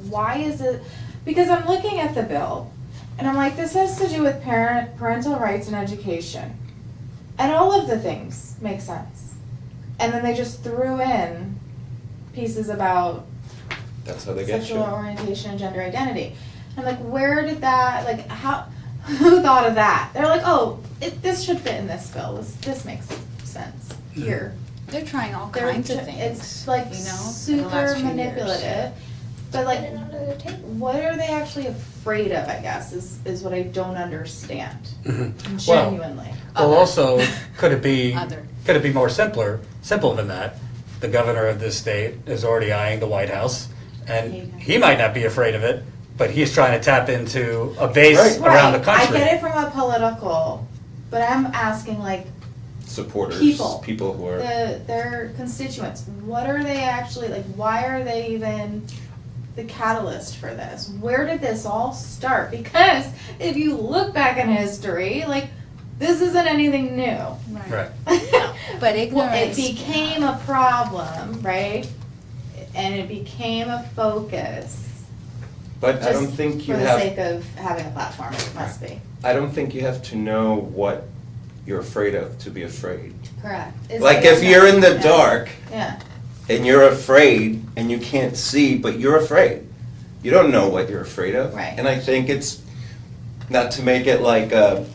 Why is it, because I'm looking at the bill, and I'm this has to do with parental rights and education. And all of the things make sense. And then they just threw in pieces about That's how they get sexual you. orientation and gender identity. I'm where did that, who thought of that? They're oh, this should fit in this bill. This makes sense here. They're trying all They're kinds of ju- things. It's in the super last few years. manipulative. But Put it under the table. what are they actually afraid of, I guess, is what I don't understand. Well, Genuinely. Well, Other. also, could it be Other. more simple than that? The governor of this state is already eyeing the White House, and he might not be afraid of it, but he's trying to tap into a base Right. around the I country. get it from a political, but I'm asking supporters, People. who are. Their constituents, what are they actually, like, why are they even the catalyst for this? Where did this all start? Because if you look back in history, like, this isn't anything new. Right. But Well, it ignorance. became a problem, right? And it became a focus. But I Just don't think you for the have. sake of having a platform, it must be. I don't think you have to know what you're afraid of to be afraid. Correct. Like if you're in the Yeah. dark Yeah, and you're afraid and you can't see, but you're afraid. You don't know what you're afraid of. Right. And I think it's, not to make it like a,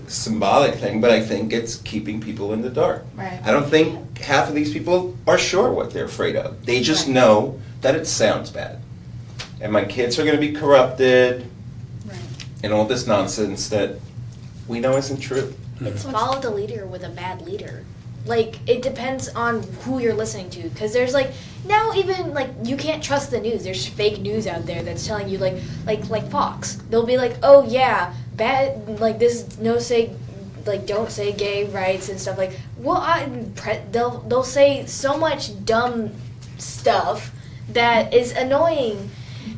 symbolic thing, but I think it's keeping people in the dark. right. I don't think half of these people are sure what they're afraid of. They just Right. know that it sounds bad. And my kids are gonna be corrupted Right. and all this nonsense that we know isn't true. It's follow the leader with a bad leader. Like, it depends on who you're listening to. Because there's, like, now even, like, you can't trust the news. There's fake news out there that's telling you, like Fox. They'll be like, oh, yeah, bad, like, this, no say, like, don't say gay rights and stuff. Like, well, they'll say so much dumb stuff that is annoying.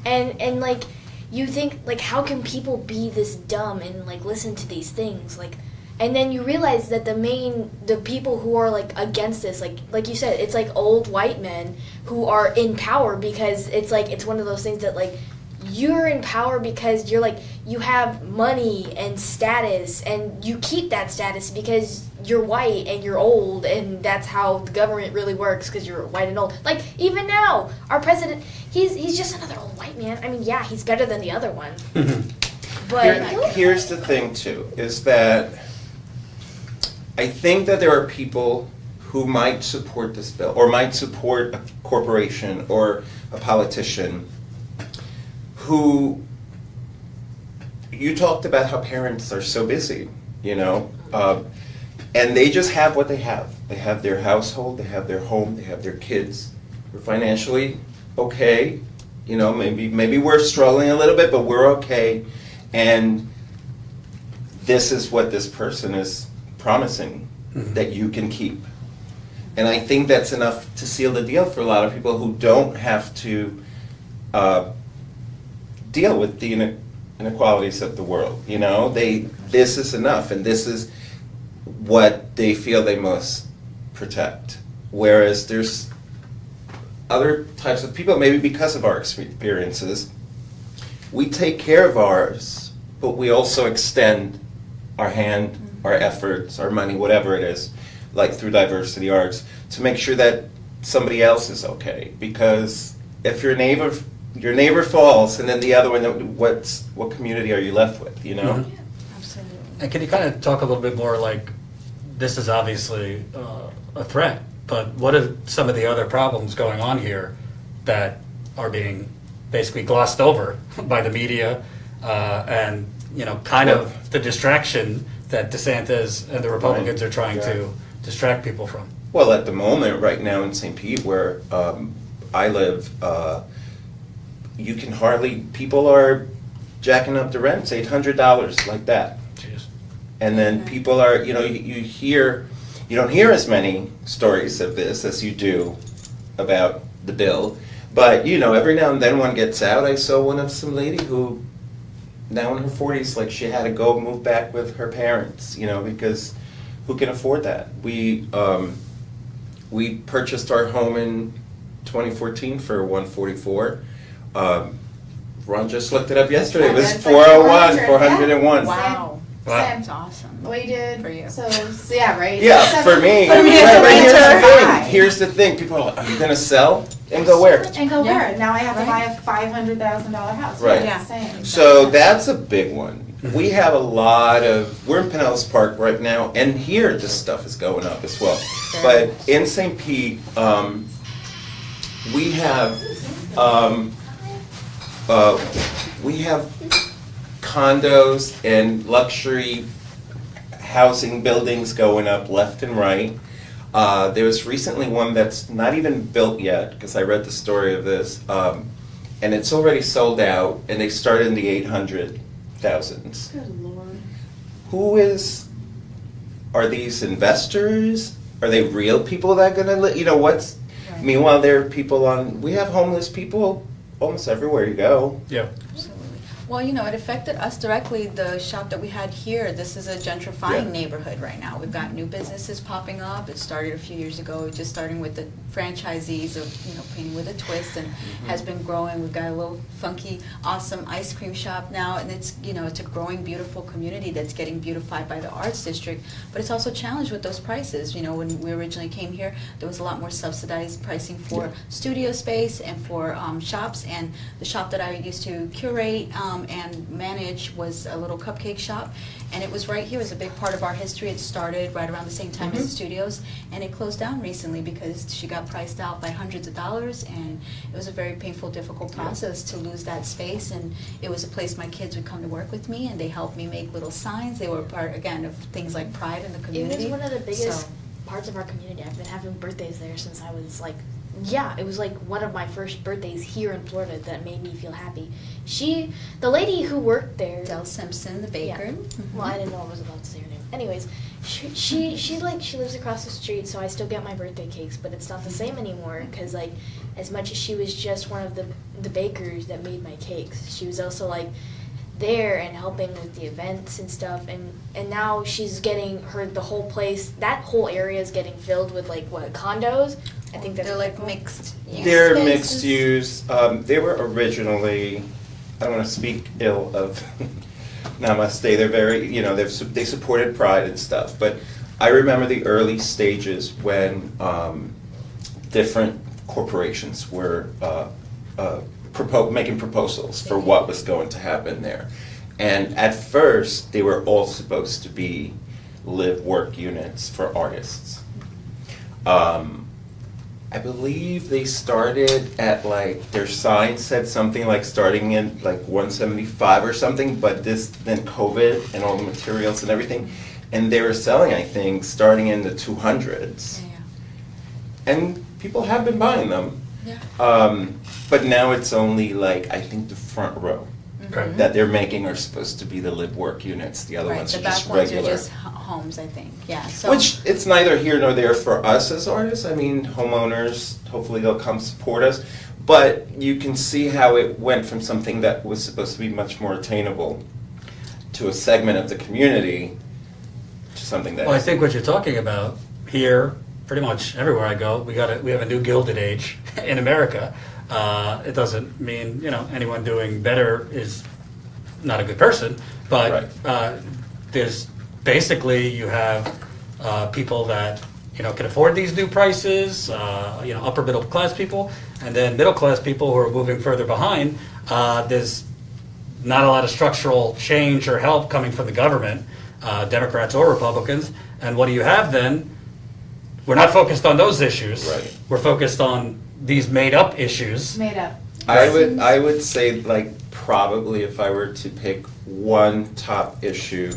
And, like, you think, like, how can people be this dumb and, like, listen to these things? Like, and then you realize that the people who are like against this, like you said, it's like old white men who are in power because it's like, it's one of those things that like, you're in power because you're like, you have money and status and you keep that status because you're white and you're old and that's how the government really works because you're white and old. Like even now, our president, he's just another old white man. I mean, yeah, he's better than the other one. But Here's the thing too, is that I think that there are people who might support this bill, or might support a corporation or a politician, who, you talked about how parents are so busy, and they just have what they have. They have their household, they have their home, they have their kids. We're financially okay, maybe we're struggling a little bit, but we're okay, and this is what this person is promising that you can keep. And I think that's enough to seal the deal for a lot of people who don't have to deal with the inequalities of the world. This is enough, and this is what they feel they must protect. Whereas there's other types of people, maybe because of our experiences, we take care of ours, but we also extend our hand, our efforts, our money, whatever it is, like through diversity arts, to make sure that somebody else is okay. Because if your neighbor falls, and then the other one, what community are you left with? Mhm. Absolutely. And can you kind of talk a little bit more, like, this is obviously a threat, but what are some of the other problems going on here that are being basically glossed over by the media and, kind of the distraction that DeSantis and the Republicans are trying to distract people from? Well, at the moment, right now in St. Pete, where I live, you can hardly, people are jacking up the rents, $800, like that. Jeez. And then people are, you don't hear as many stories of this as you do about the bill. But, every now and then one gets out. I saw one of some lady who, now in her 40s, like she had to go move back with her parents, because who can afford that? We purchased our home in 2014 for $144. Ron just looked it up yesterday. It was It's like 401, 400, 401. Wow. Same. That's awesome. We did, For you. so yeah, right? Yeah, for me. For me as a but here's the renter. thing. Here's the thing. People are like, are you gonna sell? And go where? And go Yeah. where? Now I have to buy Right. a $500,000 house. Right. Yeah, same. So that's a big one. We have a lot of, we're in Pinellas Park right now, and here this stuff is going up as well. But in St. Pete, we have condos and luxury housing buildings going up left and right. There was recently one that's not even built yet, because I read the story of this, and it's already sold out, and they started in the 800,000s. Good Lord. Who is are these investors? Are they real people that are gonna, what's, Right. meanwhile, there are people we have homeless people almost everywhere you go. Yeah. Absolutely. Well, it affected us directly. The shop that we had here, this is a gentrifying Yeah. neighborhood right now. We've got new businesses popping up. It started a few years ago, just starting with the franchisees of, painting with a twist, and has been growing. We've got a little funky, awesome ice cream shop now, and it's, it's a growing, beautiful community that's getting beautified by the arts district. But it's also challenged with those prices. When we originally came here, there was a lot more subsidized pricing for Yeah. studio space and for shops, and the shop that I used to curate and manage was a little cupcake shop, and it was right here. It was a big part of our history. It started right around the same time as the studios, and it closed down recently because she got priced out by hundreds of dollars, and it was a very painful, difficult process to lose that space. And it was a place my kids would come to work with me, and they helped me make little signs. They were part, again, of things like pride in the It community. was one of the biggest So- parts of our community. I've been having birthdays there since I was like, yeah, it was like one of my first birthdays here in Florida that made me feel happy. The lady who worked there, Del Simpson, the baker. Yeah. Mhm. Well, I didn't know I was allowed to say her name. Anyways, she lives across the street, so I still get my birthday cakes, but it's not the same anymore because like as much as she was just one of the bakers that made my cakes, she was also like there and helping with the events and stuff, and now she's getting the whole place, that whole area is getting filled with like what, condos? I think that's They're what like called. mixed use They're spaces. mixed use. They were originally, I don't want to speak ill of Namaste. They're very, they supported Pride and stuff. But I remember the early stages when different corporations were making proposals for what was going to happen there. And at first, they were all supposed to be live-work units for artists. I believe they started at their sign said something like starting in 175 or something, but then COVID and all the materials and everything, and they were selling, I think, starting in the 200s. Yeah. And people have been buying them. Yeah. But now it's only I think the front row Right. that they're making are supposed to be the live-work units. The other Right, ones the are back just ones regular. are just homes, I think, yeah, so. Which, it's neither here nor there for us as artists. I mean, homeowners, hopefully they'll come support us. But you can see how it went from something that was supposed to be much more attainable to a segment of the community to something that Well, I is- think what you're talking about here, pretty much everywhere I go, we have a new Gilded Age in America. It doesn't mean, anyone doing better is not a good person, but there's basically, you have people that, can afford these new prices, upper middle class people, and then middle class people who are moving further behind. There's not a lot of structural change or help coming from the government, Democrats or Republicans. And what do you have then? We're not focused on those issues. Right. We're focused on these made-up issues. Made up. I would say probably if I were to pick one top issue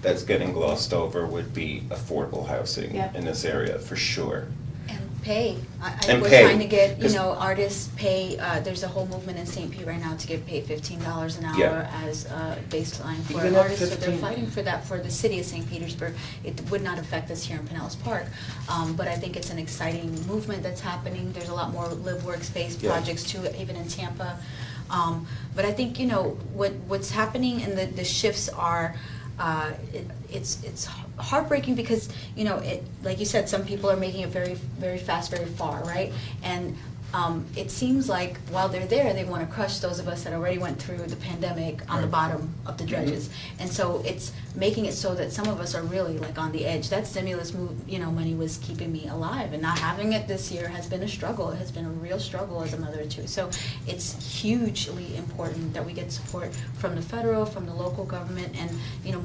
that's getting glossed over would be affordable housing Yep. in this area, for sure. And pay. And We're pay, trying to get, 'cause- artists pay, there's a whole movement in St. Pete right now to get paid $15 an hour Yeah. as a baseline for Even at artists, so they're 15. fighting for that for the city of St. Petersburg. It would not affect us here in Pinellas Park, but I think it's an exciting movement that's happening. There's a lot more live workspace Yeah. projects too, even in Tampa. But I think, what's happening and the shifts are, it's heartbreaking because, like you said, some people are making it very, very fast, very far, right? And it seems like while they're there, they want to crush those of us that already went through the pandemic on the Right. bottom of the dredges. And so it's making it so that some of us are really on the edge. That stimulus money was keeping me alive, and not having it this year has been a struggle. It has been a real struggle as a mother of two. So it's hugely important that we get support from the federal, from the local government, and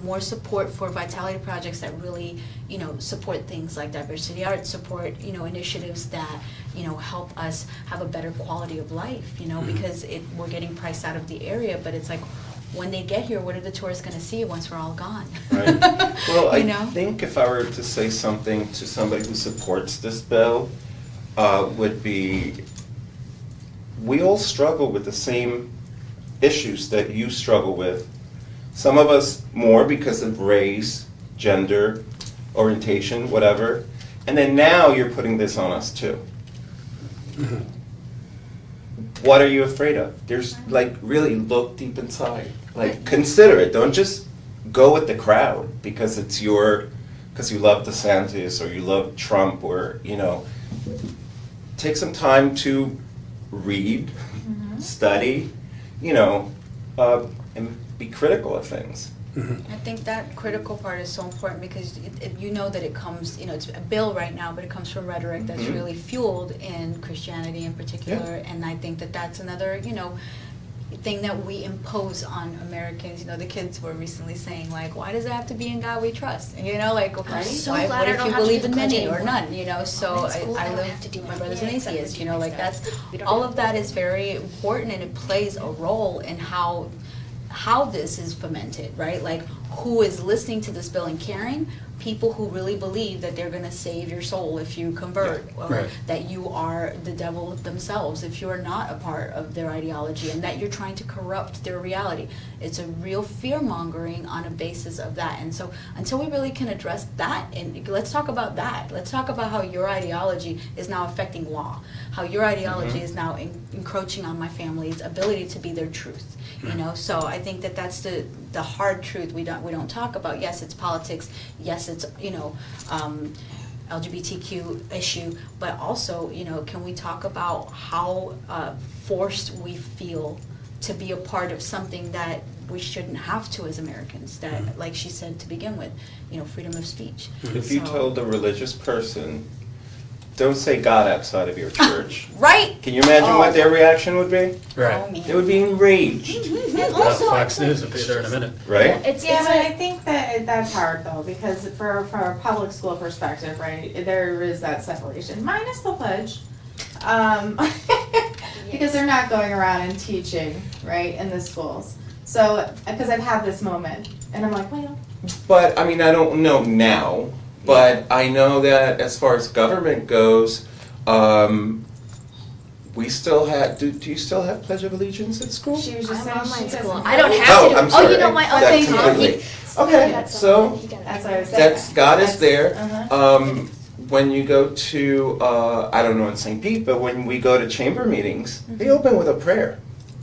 more support for vitality projects that really support things like diversity arts, support initiatives that help us have a better quality of life. Because we're getting priced out of the area, but it's when they get here, what are the tourists going to see once we're all gone? Right. Well, I You know? think if I were to say something to somebody who supports this bill, would be, we all struggle with the same issues that you struggle with. Some of us more because of race, gender, orientation, whatever. And then now you're putting this on us too. What are you afraid of? There's like, really look deep inside. Like, consider it. Don't just go with the crowd because because you love DeSantis or you love Trump or, you know. Take some time to read, study, you know, and be critical of things. I think that critical part is so important because you know that it comes, you know, it's a bill right now, but it comes from rhetoric that's really fueled in Christianity in particular, and I think that that's another, you know, thing that we impose on Americans. You know, the kids were recently saying, like, why does it have to be in God we trust? And, you know, like, I'm so why, glad what I if don't you have to do believe the in pledge many or anymore. none, you know? So In school, I I don't live, have to do my my brother's an kids, atheist, you know, like stuff. that's, We don't all do of that. that is very important, and it plays a role in how this is fomented, right? Like, who is listening to this bill and caring? People who really believe that they're gonna save your soul if you convert, or Right. that you are the devil themselves if you are not a part of their ideology, and that you're trying to corrupt their reality. It's a real fear-mongering on a basis of that. And so until we really can address that, and let's talk about that. Let's talk about how your ideology is now affecting law, how your ideology is now encroaching on my family's ability to be their truth. You know, so I think that that's the hard truth we don't talk about. Yes, it's politics. Yes, it's, you know, LGBTQ issue, but also, you know, can we talk about how forced we feel to be a part of something that we shouldn't have to as Americans, that, like she said to begin with, you know, freedom of speech. If you So- told a religious person, don't say God outside of your church, Right? can you imagine what their reaction would be? Oh, Right. man. They would be enraged, And also, Fox like, News will be there in a minute. right? Yeah, but I think that that's hard though, because from a public school perspective, right, there is that separation, minus the pledge. Because they're not going around and teaching, right, in the schools. So, because I've had this moment, and I'm like, well, But, I mean, I don't know now, but I know that as far as government goes, we still have, do you still have Pledge of Allegiance at school? she was just I'm saying online she school. doesn't. I don't have Oh, to. I'm sorry. You know, my That other completely. Okay, so That's what I was saying. that's, God is there. Uh-huh. When you go to, I don't know in St. Pete, but when we go to chamber meetings, they open with a prayer.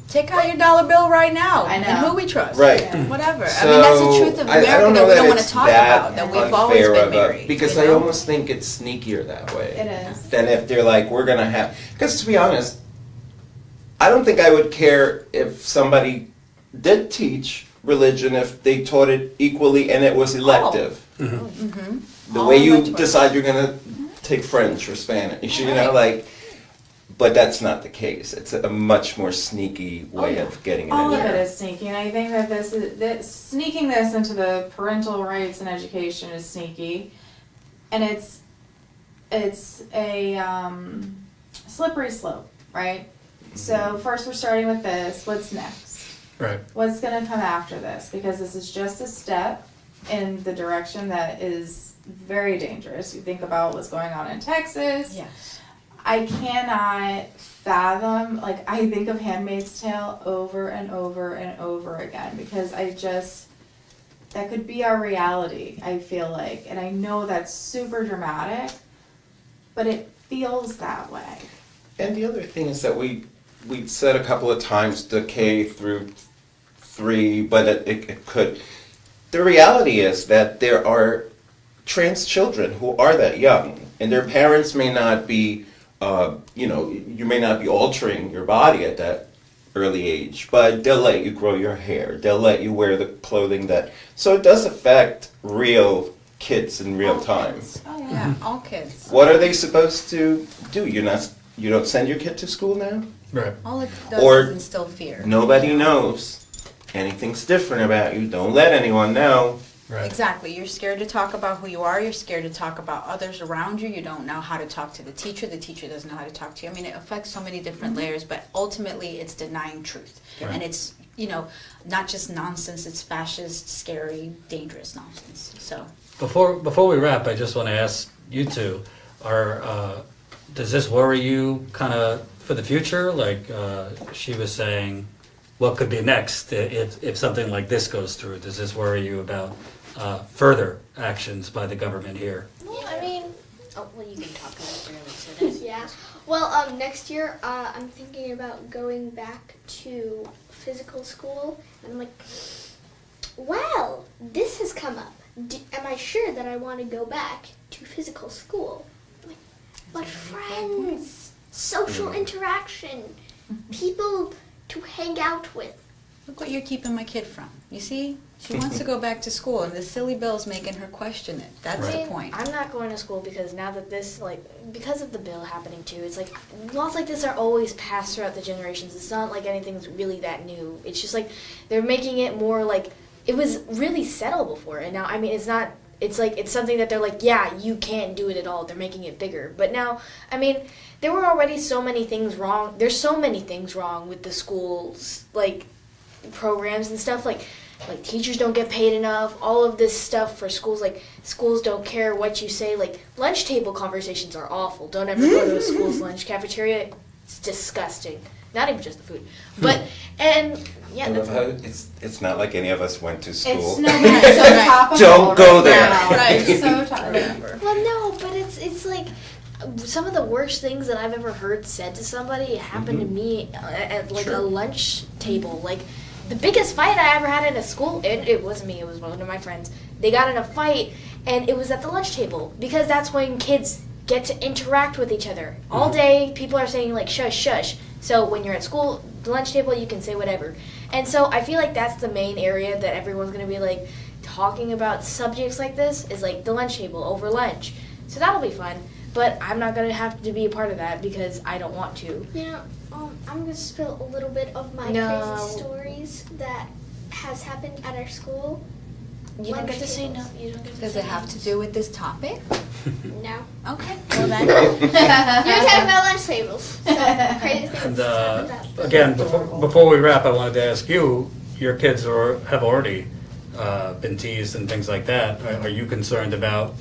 Take out your dollar bill right now, I know. and who we trust. Right. Yeah. Whatever. I mean, that's the truth of I America don't that know we don't want to it's talk that about, that we've always unfair been of a- married. Because you I know? almost think it's sneakier that way. It is. Than if they're like, we're gonna have, because to be honest, I don't think I would care if somebody did teach religion if they taught it equally and it was elective. Mhm. The All way of you my choices. decide you're gonna take French or Spanish, you know, Right. like, but that's not the case. It's a much more sneaky way yeah. of getting it All in of it there. is sneaky, and I think that sneaking this into the parental rights and education is sneaky, and it's a slippery slope, right? So first we're starting with this. What's next? Right. What's going to come after this? Because this is just a step in the direction that is very dangerous. You think about what's going on in Texas. Yes. I cannot fathom, like, I think of Handmaid's Tale over and over and over again because that could be our reality, I feel like. And I know that's super dramatic, but it feels that way. And the other thing is that we said a couple of times the K through 3, but it could. The reality is that there are trans children who are that young, and their parents may not be, you may not be altering your body at that early age, but they'll let you grow your hair. They'll let you wear the clothing that. So it does affect real kids in real time. Oh yeah, all kids. What are they supposed to do? You don't send your kid to school now? Right. All it does Or is instill fear. Nobody knows. Anything's different about you. Don't let anyone know. Right. Exactly. You're scared to talk about who you are. You're scared to talk about others around you. You don't know how to talk to the teacher. The teacher doesn't know how to talk to you. I mean, it affects so many different layers, but ultimately it's denying truth. Right. And it's, not just nonsense, it's fascist, scary, dangerous nonsense. So, Before we wrap, I just want to ask you two, does this worry you kind of for the future? Like she was saying, what could be next if something like this goes through? Does this worry you about further actions by the government here? Well, I mean, well, you can talk about it, really, so that's- Yeah. Well, next year I'm thinking about going back to physical school, and I'm like, well, this has come up. Am I sure that I want to go back to physical school? I'm like, but friends, social interaction, people to hang out with. Look what you're keeping my kid from. You see? She wants to go back to school, and the silly bill's making her question it. That's Right. the point. I'm not going to school because now that this, like, because of the bill happening too, it's like, laws like this are always passed throughout the generations. It's not like anything's really that new. It's just like, they're making it more like, it was really settled before, and now, I mean, it's not, it's like, it's something that they're like, yeah, you can't do it at all. They're making it bigger. But now, I mean, there were already so many things wrong. There's so many things wrong with the schools, like, programs and stuff, like teachers don't get paid enough, all of this stuff for schools, like schools don't care what you say, like lunch table conversations are awful. Don't ever go to a school's lunch cafeteria. It's disgusting. Not even just the food. But and yeah, I love that's how it's not like any of us went to school. It's no, it's so topical. Don't go right there. now. Right. It's so topical. well, no, but it's like some of the worst things that I've ever heard said to somebody happened to me at like a lunch table. Like the biggest fight I ever had at a school, it wasn't me, it was one of my friends. They got in a fight, and it was at the lunch table, because that's when kids get to interact with each other. All day, people are saying, like, shush, shush. So when you're at school, the lunch table, you can say whatever. And so I feel like that's the main area that everyone's going to be, like, talking about subjects like this, is, like, the lunch table over lunch. So that'll be fun. But I'm not going to have to be a part of that because I don't want to. You know, I'm gonna spill a little bit of my No. crazy stories that has happened at our school. You don't Lunch get to say no. tables. You don't get to Does say it have to do with this topic? No. Okay. Well then. You're talking about lunch tables. So crazy things And happened at the- again, before we wrap, I wanted to ask you, your kids have already been teased and things like that. Are you concerned about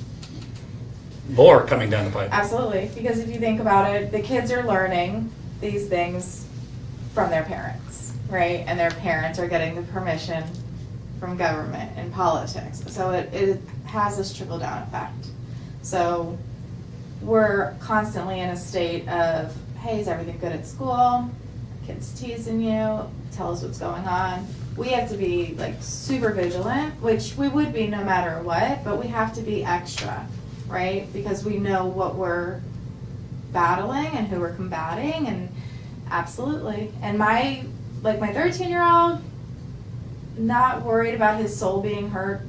more coming down the pipe? Absolutely, because if you think about it, the kids are learning these things from their parents, right? And their parents are getting the permission from government and politics. So it has this trickle-down effect. So we're constantly in a state of, hey, is everything good at school? Kids teasing you, tell us what's going on. We have to be like super vigilant, which we would be no matter what, but we have to be extra, right? Because we know what we're battling and who we're combating, and absolutely. And my 13-year-old, not worried about his soul being hurt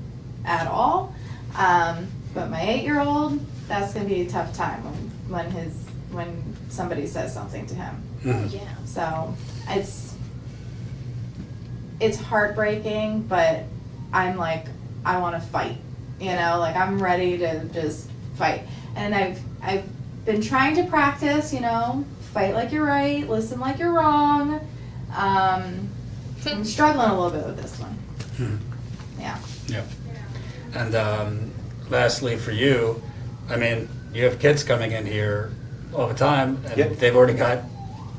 at all. But my 8-year-old, that's gonna be a tough time when somebody says something to him. Mhm. Yeah. So it's heartbreaking, but I'm like, I want to fight, like I'm ready to just fight. And I've been trying to practice, fight like you're right, listen like you're wrong. I'm struggling a little bit with this one. Yeah. Yeah. And lastly, for you, I mean, you have kids coming in here all the time, and Yep. they've already got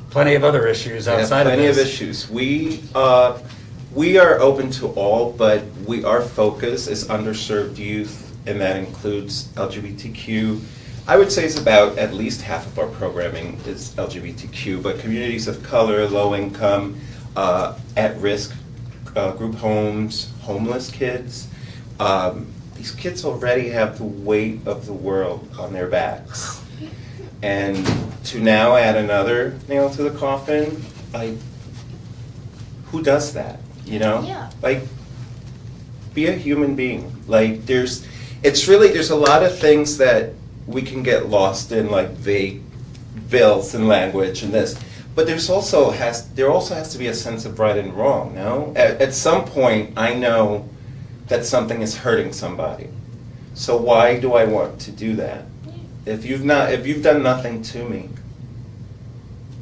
plenty of other issues We have outside of plenty of this. issues. We are open to all, but our focus is underserved youth, and that includes LGBTQ. I would say it's about at least half of our programming is LGBTQ, but communities of color, low income, at-risk group homes, homeless kids. These kids already have the weight of the world on their backs. And to now add another nail to the coffin, like, who does that, Yeah. Like, be a human being. Like, there's a lot of things that we can get lost in, like vague bills and language and this. But there also has to be a sense of right and wrong, no? At some point, I know that something is hurting somebody. So why do I want to do that? If you've done nothing to me,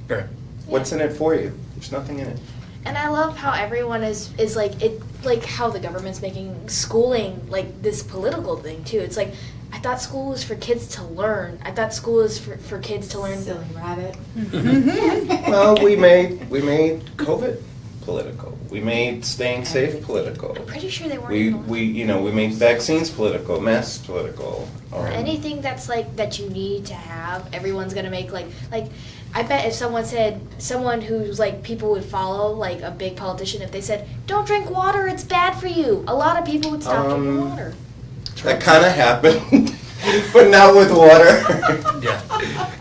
Right. what's in it for you? There's nothing in it. And I love how everyone is like how the government's making schooling like this political thing too. It's like, I thought school was for kids to learn. I thought school was for kids to learn. Silly rabbit. Well, we made COVID political. We made staying safe political. I'm pretty sure they weren't. We, even we made vaccines political, masks political. anything that's like that you need to have, everyone's gonna make like I bet if someone who's like people would follow, like a big politician, if they said don't drink water, it's bad for you, a lot of people would stop drinking water. That kind of happened, but not with water. Yeah.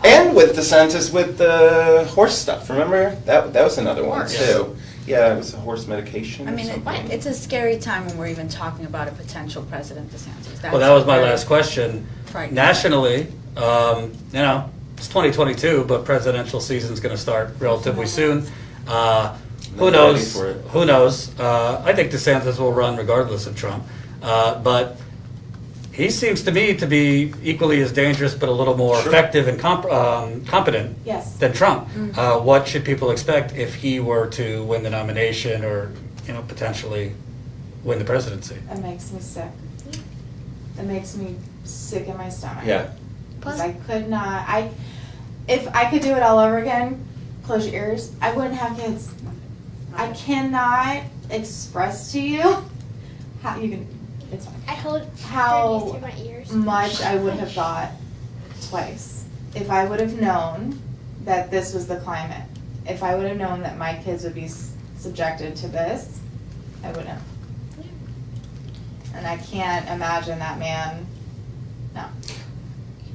And with DeSantis with the horse stuff. Remember that was another one Horse. too. Yeah, it was a horse medication. I or mean, something. it's a scary time when we're even talking about a potential President DeSantis. Well, that was my very last question. frightening. Nationally, you know, it's 2022, but presidential season's going to start relatively soon. Who Not knows? ready for it. Who knows? I think DeSantis will run regardless of Trump. But he seems to me to be equally as dangerous, but a little more Sure. effective and competent Yes. than Trump. What should people expect if he were to win the nomination or, you know, potentially win the presidency? It makes me sick. It makes me sick in my stomach. Yeah. Because I could not, if I could do it all over again, close your ears, I wouldn't have kids. I cannot express to you how you can, it's fine. I hold How through my ears. much I would have thought twice. If I would have known that this was the climate, if I would have known that my kids would be subjected to this, I wouldn't have. And I can't imagine that man, no.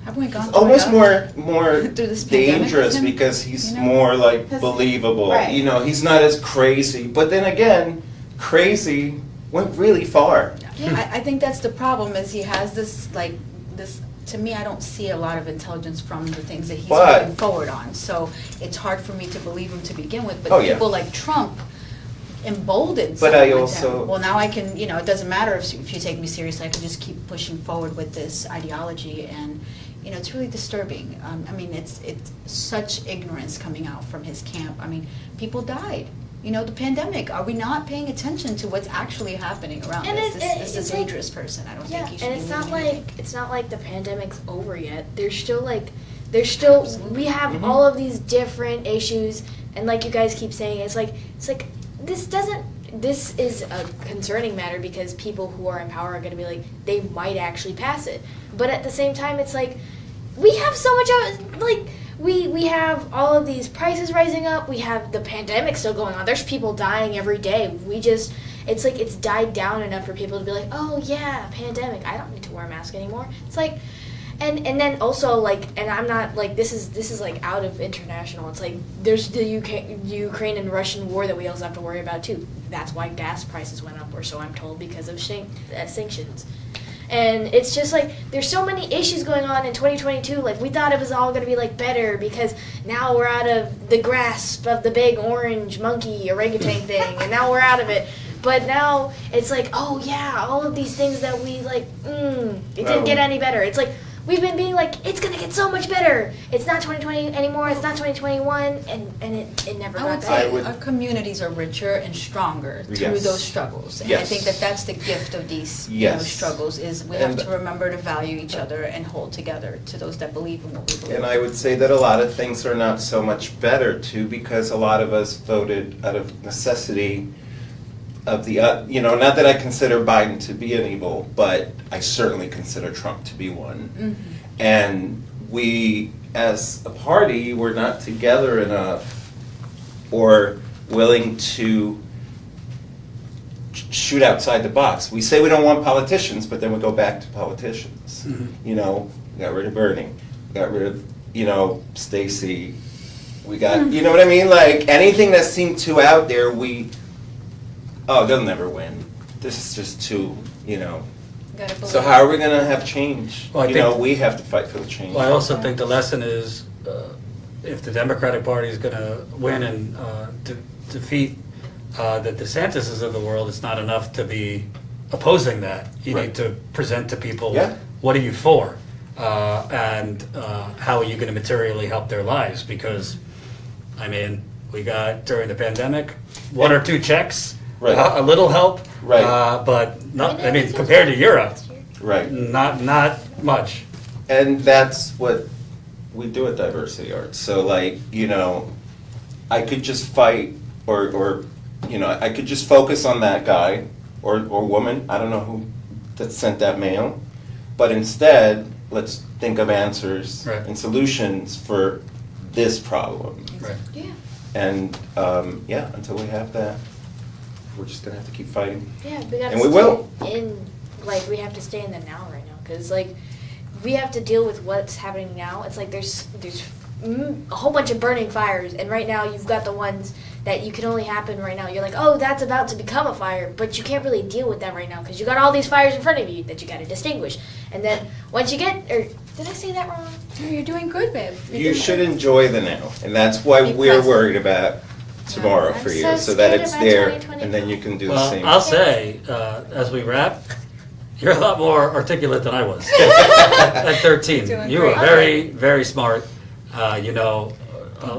Haven't we gone Almost through enough? more Through this pandemic dangerous with him, because he's you know? more like 'Cause- believable. right. You know, he's not as crazy. But then again, crazy went really far. I think that's the problem, is he has this, like, this, to me, I don't see a lot of intelligence from the things that he's But- moving forward on. So it's hard for me to believe him to begin with, Oh, but yeah. people like Trump emboldened But someone I like also- him. Well, now I can, you know, it doesn't matter if you take me seriously, I can just keep pushing forward with this ideology, and, you know, it's really disturbing. I mean, it's such ignorance coming out from his camp. I mean, people died. You know, the pandemic, are we not paying attention to what's actually happening around And us? it- This is it's a like- dangerous person. I don't Yeah, think he should and be it's not leading anything. like the pandemic's over yet. There's still we have Mhm. all of these different issues, and like you guys keep saying, it's like this is a concerning matter because people who are in power are going to be like they might actually pass it, but at the same time, it's like we have so much like. We have all of these prices rising up. We have the pandemic still going on. There's people dying every day. It's like it's died down enough for people to be like, oh yeah, pandemic. I don't need to wear a mask anymore. It's like, and then also like, and I'm not like this is like out of international. It's like there's the Ukraine and Russian war that we also have to worry about too. That's why gas prices went up, or so I'm told, because of sanctions. And it's just like there's so many issues going on in 2022. Like we thought it was all going to be like better because now we're out of the grasp of the big orange monkey orangutan thing, and now we're out of it. But now it's like, oh yeah, all of these things that we like, it didn't get any better. It's like we've been being like, it's gonna get so much better. It's not 2020 anymore. It's not 2021, and it never I got would better. say I would- our communities are richer and stronger through Yes. those struggles. And I Yes. think that that's the gift of these Yes. struggles, is we And- have to remember to value each other and hold together to those that believe in what we believe. And I would say that a lot of things are not so much better too, because a lot of us voted out of necessity of the, you know, not that I consider Biden to be an evil, but I certainly consider Trump to be one. Mhm. And we, as a party, were not together enough or willing to shoot outside the box. We say we don't want politicians, but then we go back to politicians. Mhm. You know, we got rid of Bernie, we got rid of, you know, Stacy. We got, you know what I mean? Like anything that seemed too out there, they'll never win. This is just too, you know. Gotta believe. So how are we going to have change? Well, I You know, think- we have to fight for the change. Well, I also think the lesson is, if the Democratic Party is going to win and defeat the DeSantises of the world, it's not enough to be opposing that. You Right. need to present to people, Yeah. what are you for? And how are you going to materially help their lives? Because, I mean, we got, during the pandemic, one or two checks, Right. a little help. Right. But not, I mean, compared to Europe, Right. not much. And that's what we do at Diversity Arts. So, like, you know, I could just fight or you know, I could just focus on that guy or woman, I don't know who that sent that mail, but instead, let's think of answers Right. and solutions for this problem. Right. Yeah. And yeah, until we have that, we're just gonna have to keep fighting. Yeah, we gotta And we stay will. in, like, we have to stay in the now right now, because, like, we have to deal with what's happening now. It's like there's a whole bunch of burning fires, and right now you've got the ones that you can only happen right now. You're like, oh, that's about to become a fire, but you can't really deal with that right now, because you got all these fires in front of you that you gotta distinguish. And then once you get, or did I say that wrong? No, you're doing good, babe. You're You doing should good. enjoy the now, and that's why Be we're present. worried about tomorrow I'm for you, so so that scared it's about there, 2020. and then you can do the Well, same. I'll say, as we wrap, you're a lot more articulate than I was at 13. Doing You were great. very, very smart. You know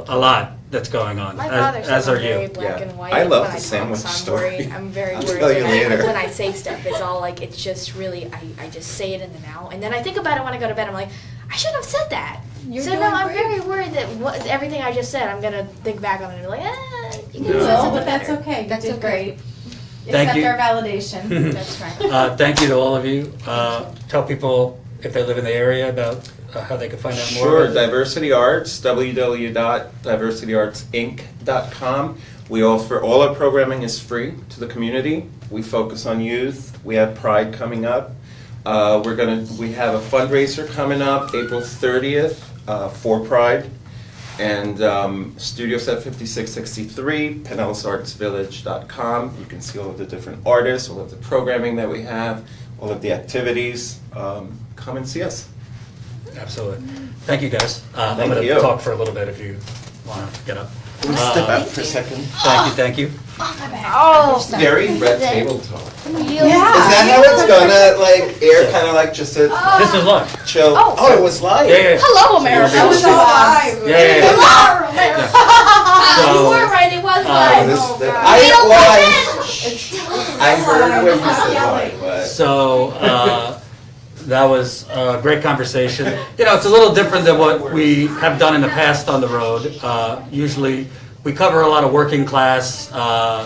a lot that's going on, My father as says are I'm very you. black Yeah. and white I love when the I sandwich talk, so story. I'm very I'll worried tell you that later. when I say stuff, it's all like, it's just really, I just say it in the now. And then I think about it when I go to bed, I'm like, I shouldn't have said that. You're so doing no, I'm great. very worried that everything I just said, I'm going to think back on it and be like, you You could have said will, something but that's better. okay. You That's did okay. great. Thank Accept you. our validation. That's right. Thank you to all of you. Tell people if they live in the area about how they can find out more. Sure, about it. Diversity Arts, www.diversityartsinc.com. We offer, all our programming is free to the community. We focus on youth. We have Pride coming up. We have a fundraiser coming up April 30th for Pride. And Studio Set 5663, PinellasArtsVillage.com. You can see all of the different artists, all of the programming that we have, all of the activities. Come and see us. Absolutely. Thank you, guys. I'm Thank going to you. talk for a little bit if you want to get up. Can we step out for a second? Thank you. Oh, Very red table talk. yeah. Is that how it's gonna, like, air kind of like just a This is live. chill? Oh. Oh, it was live? Yeah, yeah. Hello, America. That was all live. Yeah, yeah, yeah. Hello, America. So- You were right, it was Oh, live. this- Oh, that- God. I heard when you said live, but. So that was a great conversation. You know, it's a little different than what we have done in the past on the road. Usually, we cover a lot of working class,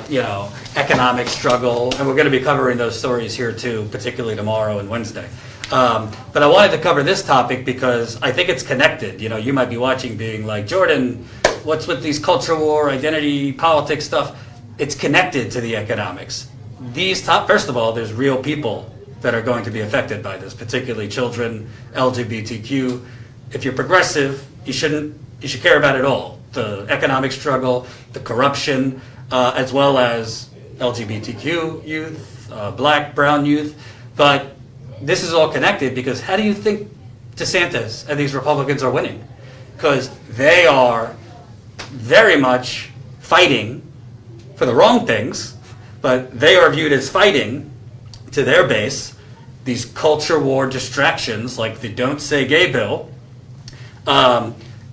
you know, economic struggle, and we're going to be covering those stories here too, particularly tomorrow and Wednesday. But I wanted to cover this topic because I think it's connected. You know, you might be watching being like, Jordan, what's with these culture war, identity, politics stuff? It's connected to the economics. First of all, there's real people that are going to be affected by this, particularly children, LGBTQ. If you're progressive, you should care about it all. The economic struggle, the corruption, as well as LGBTQ youth, black, brown youth. But this is all connected because how do you think DeSantis and these Republicans are winning? Because they are very much fighting for the wrong things, but they are viewed as fighting to their base these culture war distractions like the Don't Say Gay bill,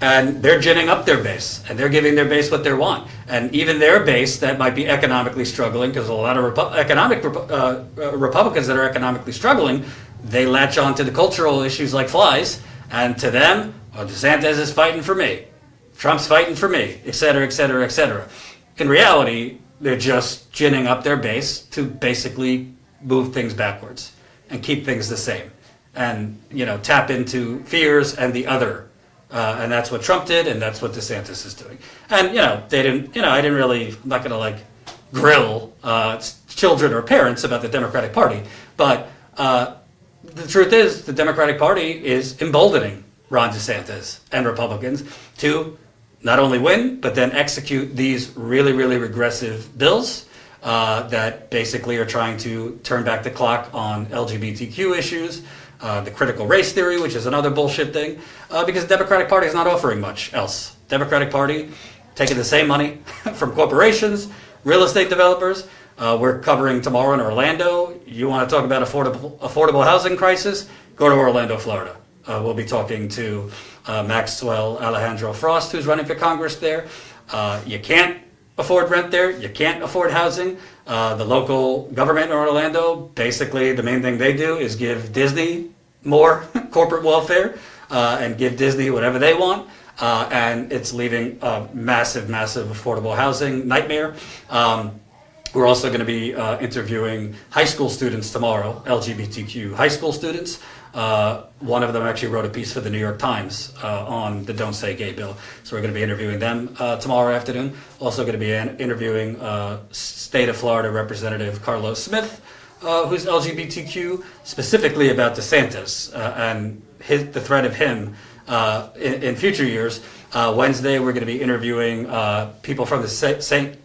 and they're ginning up their base, and they're giving their base what they want. And even their base that might be economically struggling, because a lot of Republicans that are economically struggling, they latch on to the cultural issues like flies, and to them, oh, DeSantis is fighting for me, Trump's fighting for me, et cetera, et cetera, et cetera. In reality, they're just ginning up their base to basically move things backwards and keep things the same, and tap into fears and the other. And that's what Trump did, and that's what DeSantis is doing. And they didn't. I'm not going to grill children or parents about the Democratic Party, but the truth is, the Democratic Party is emboldening Ron DeSantis and Republicans to not only win, but then execute these really, really regressive bills that basically are trying to turn back the clock on LGBTQ issues. The critical race theory, which is another bullshit thing, because the Democratic Party is not offering much else. Democratic Party taking the same money from corporations, real estate developers. We're covering tomorrow in Orlando. You want to talk about affordable housing crisis? Go to Orlando, Florida. We'll be talking to Maxwell Alejandro Frost, who's running for Congress there. You can't afford rent there. You can't afford housing. The local government in Orlando, basically the main thing they do is give Disney more corporate welfare and give Disney whatever they want. And it's leaving a massive, massive affordable housing nightmare. We're also going to be interviewing high school students tomorrow, LGBTQ high school students. One of them actually wrote a piece for the New York Times on the Don't Say Gay bill. So we're going to be interviewing them tomorrow afternoon. Also going to be interviewing State of Florida Representative Carlos Smith, who's LGBTQ, specifically about DeSantis and the threat of him in future years. Wednesday, we're going to be interviewing people from the St.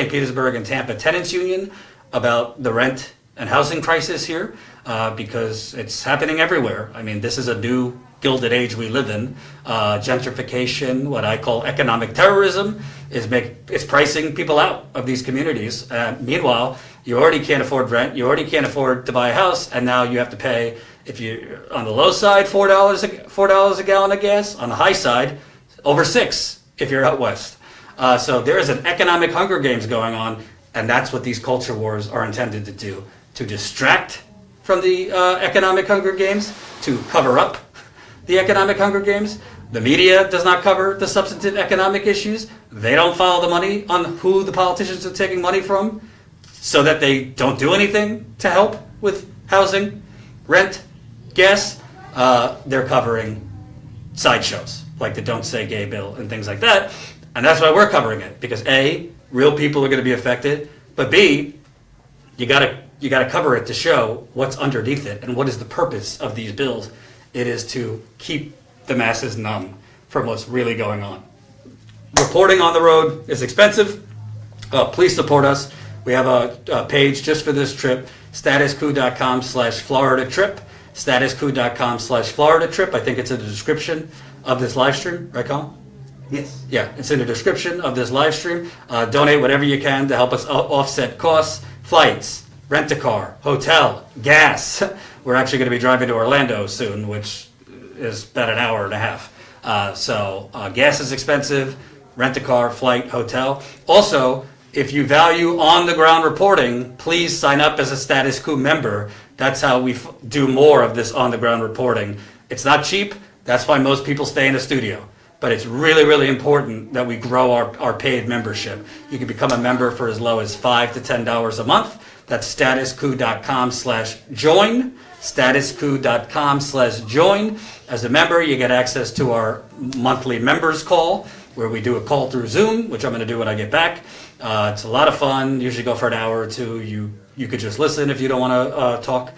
Petersburg and Tampa Tenants Union about the rent and housing crisis here, because it's happening everywhere. I mean, this is a new gilded age we live in. Gentrification, what I call economic terrorism, it's pricing people out of these communities. Meanwhile, you already can't afford rent, you already can't afford to buy a house, and now you have to pay, if you're on the low side, $4 a gallon of gas, on the high side, over $6 if you're out west. So there is an economic Hunger Games going on, and that's what these culture wars are intended to do, to distract from the economic Hunger Games, to cover up the economic Hunger Games. The media does not cover the substantive economic issues. They don't follow the money on who the politicians are taking money from, so that they don't do anything to help with housing, rent, gas. They're covering sideshows like the Don't Say Gay bill and things like that. And that's why we're covering it, because A, real people are going to be affected, but B, you gotta cover it to show what's underneath it and what is the purpose of these bills. It is to keep the masses numb from what's really going on. Reporting on the road is expensive. Please support us. We have a page just for this trip, statuscoup.com/Florida trip, statuscoup.com/Florida trip. I think it's in the description of this live stream, right, Colin? Yes. Yeah, it's in the description of this live stream. Donate whatever you can to help us offset costs, flights, rent-a-car, hotel, gas. We're actually going to be driving to Orlando soon, which is about an hour and a half. So gas is expensive, rent-a-car, flight, hotel. Also, if you value on-the-ground reporting, please sign up as a Status Coup member. That's how we do more of this on-the-ground reporting. It's not cheap. That's why most people stay in a studio. But it's really, really important that we grow our paid membership. You can become a member for as low as $5 to $10 a month. That's statuscoup.com/join, statuscoup.com/join. As a member, you get access to our monthly members call, where we do a call through Zoom, which I'm going to do when I get back. It's a lot of fun. Usually go for an hour or two. You could just listen if you don't want to talk.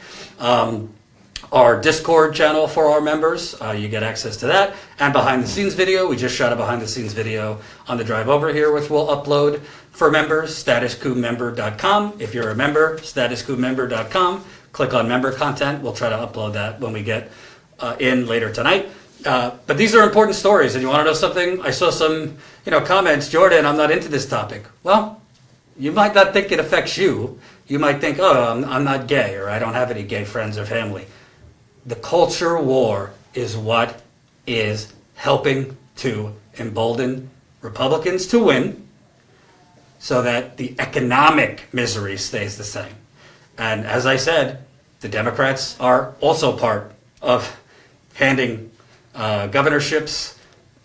Our Discord channel for our members, you get access to that. And behind the scenes video, we just shot a behind the scenes video on the drive over here, which we'll upload for members, statuscoupmember.com. If you're a member, statuscoupmember.com. Click on member content. We'll try to upload that when we get in later tonight. But these are important stories, and you want to know something? I saw some, comments. Jordan, I'm not into this topic. Well, you might not think it affects you. You might think, oh, I'm not gay, or I don't have any gay friends or family. The culture war is what is helping to embolden Republicans to win, so that the economic misery stays the same. And as I said, the Democrats are also part of handing governorships,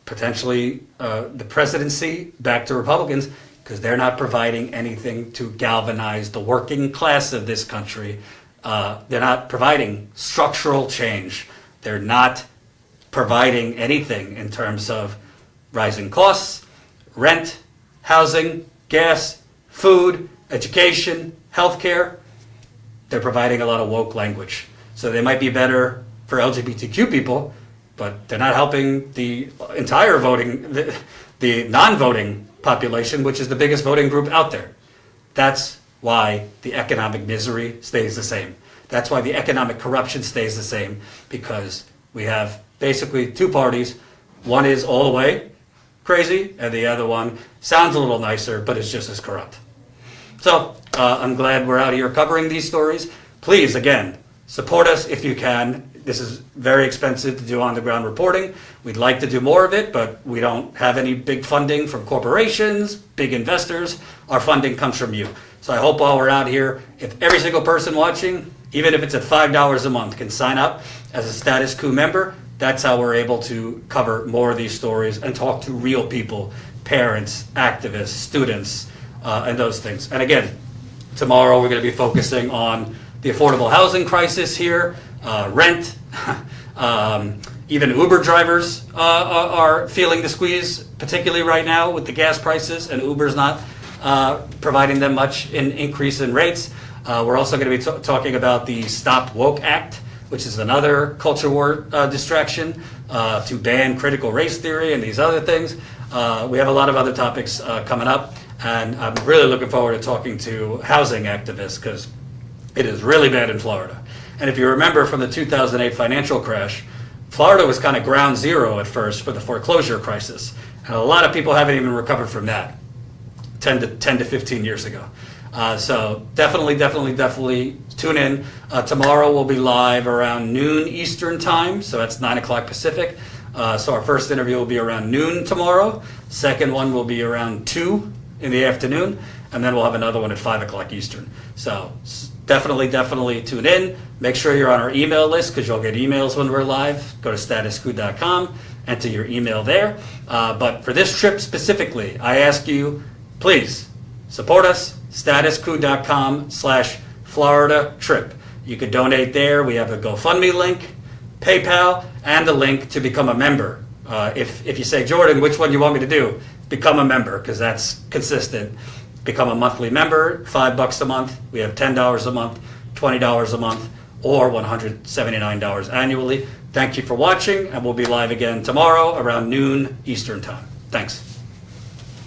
potentially the presidency, back to Republicans, because they're not providing anything to galvanize the working class of this country. They're not providing structural change. They're not providing anything in terms of rising costs, rent, housing, gas, food, education, healthcare. They're providing a lot of woke language. So they might be better for LGBTQ people, but they're not helping the entire voting, the non-voting population, which is the biggest voting group out there. That's why the economic misery stays the same. That's why the economic corruption stays the same, because we have basically two parties. One is all the way crazy, and the other one sounds a little nicer, but is just as corrupt. So I'm glad we're out here covering these stories. Please, again, support us if you can. This is very expensive to do on-the-ground reporting. We'd like to do more of it, but we don't have any big funding from corporations, big investors. Our funding comes from you. So I hope while we're out here, if every single person watching, even if it's at $5 a month, can sign up as a Status Coup member, that's how we're able to cover more of these stories and talk to real people, parents, activists, students, and those things. And again, Tomorrow, we're going to be focusing on the affordable housing crisis here, rent. Even Uber drivers are feeling the squeeze, particularly right now with the gas prices, and Uber's not providing them much in increase in rates. We're also going to be talking about the Stop Woke Act, which is another culture war distraction to ban critical race theory and these other things. We have a lot of other topics coming up, and I'm really looking forward to talking to housing activists because it is really bad in Florida. And if you remember from the 2008 financial crash, Florida was kind of ground zero at first for the foreclosure crisis. And a lot of people haven't even recovered from that 10 to 15 years ago. So definitely tune in. Tomorrow we'll be live around noon Eastern time, so that's 9 o'clock Pacific. So our first interview will be around noon tomorrow. Second one will be around 2 in the afternoon, and then we'll have another one at 5 o'clock Eastern. So definitely tune in. Make sure you're on our email list because you'll get emails when we're live. Go to StatusCoup.com, enter your email there. But for this trip specifically, I ask you, please support us, StatusCoup.com/Florida trip. You could donate there. We have a GoFundMe link, PayPal, and a link to become a member. If you say, Jordan, which one do you want me to do? Become a member, because that's consistent. Become a monthly member, $5 a month. We have $10 a month, $20 a month, or $179 annually. Thank you for watching, and we'll be live again tomorrow around noon Eastern time. Thanks.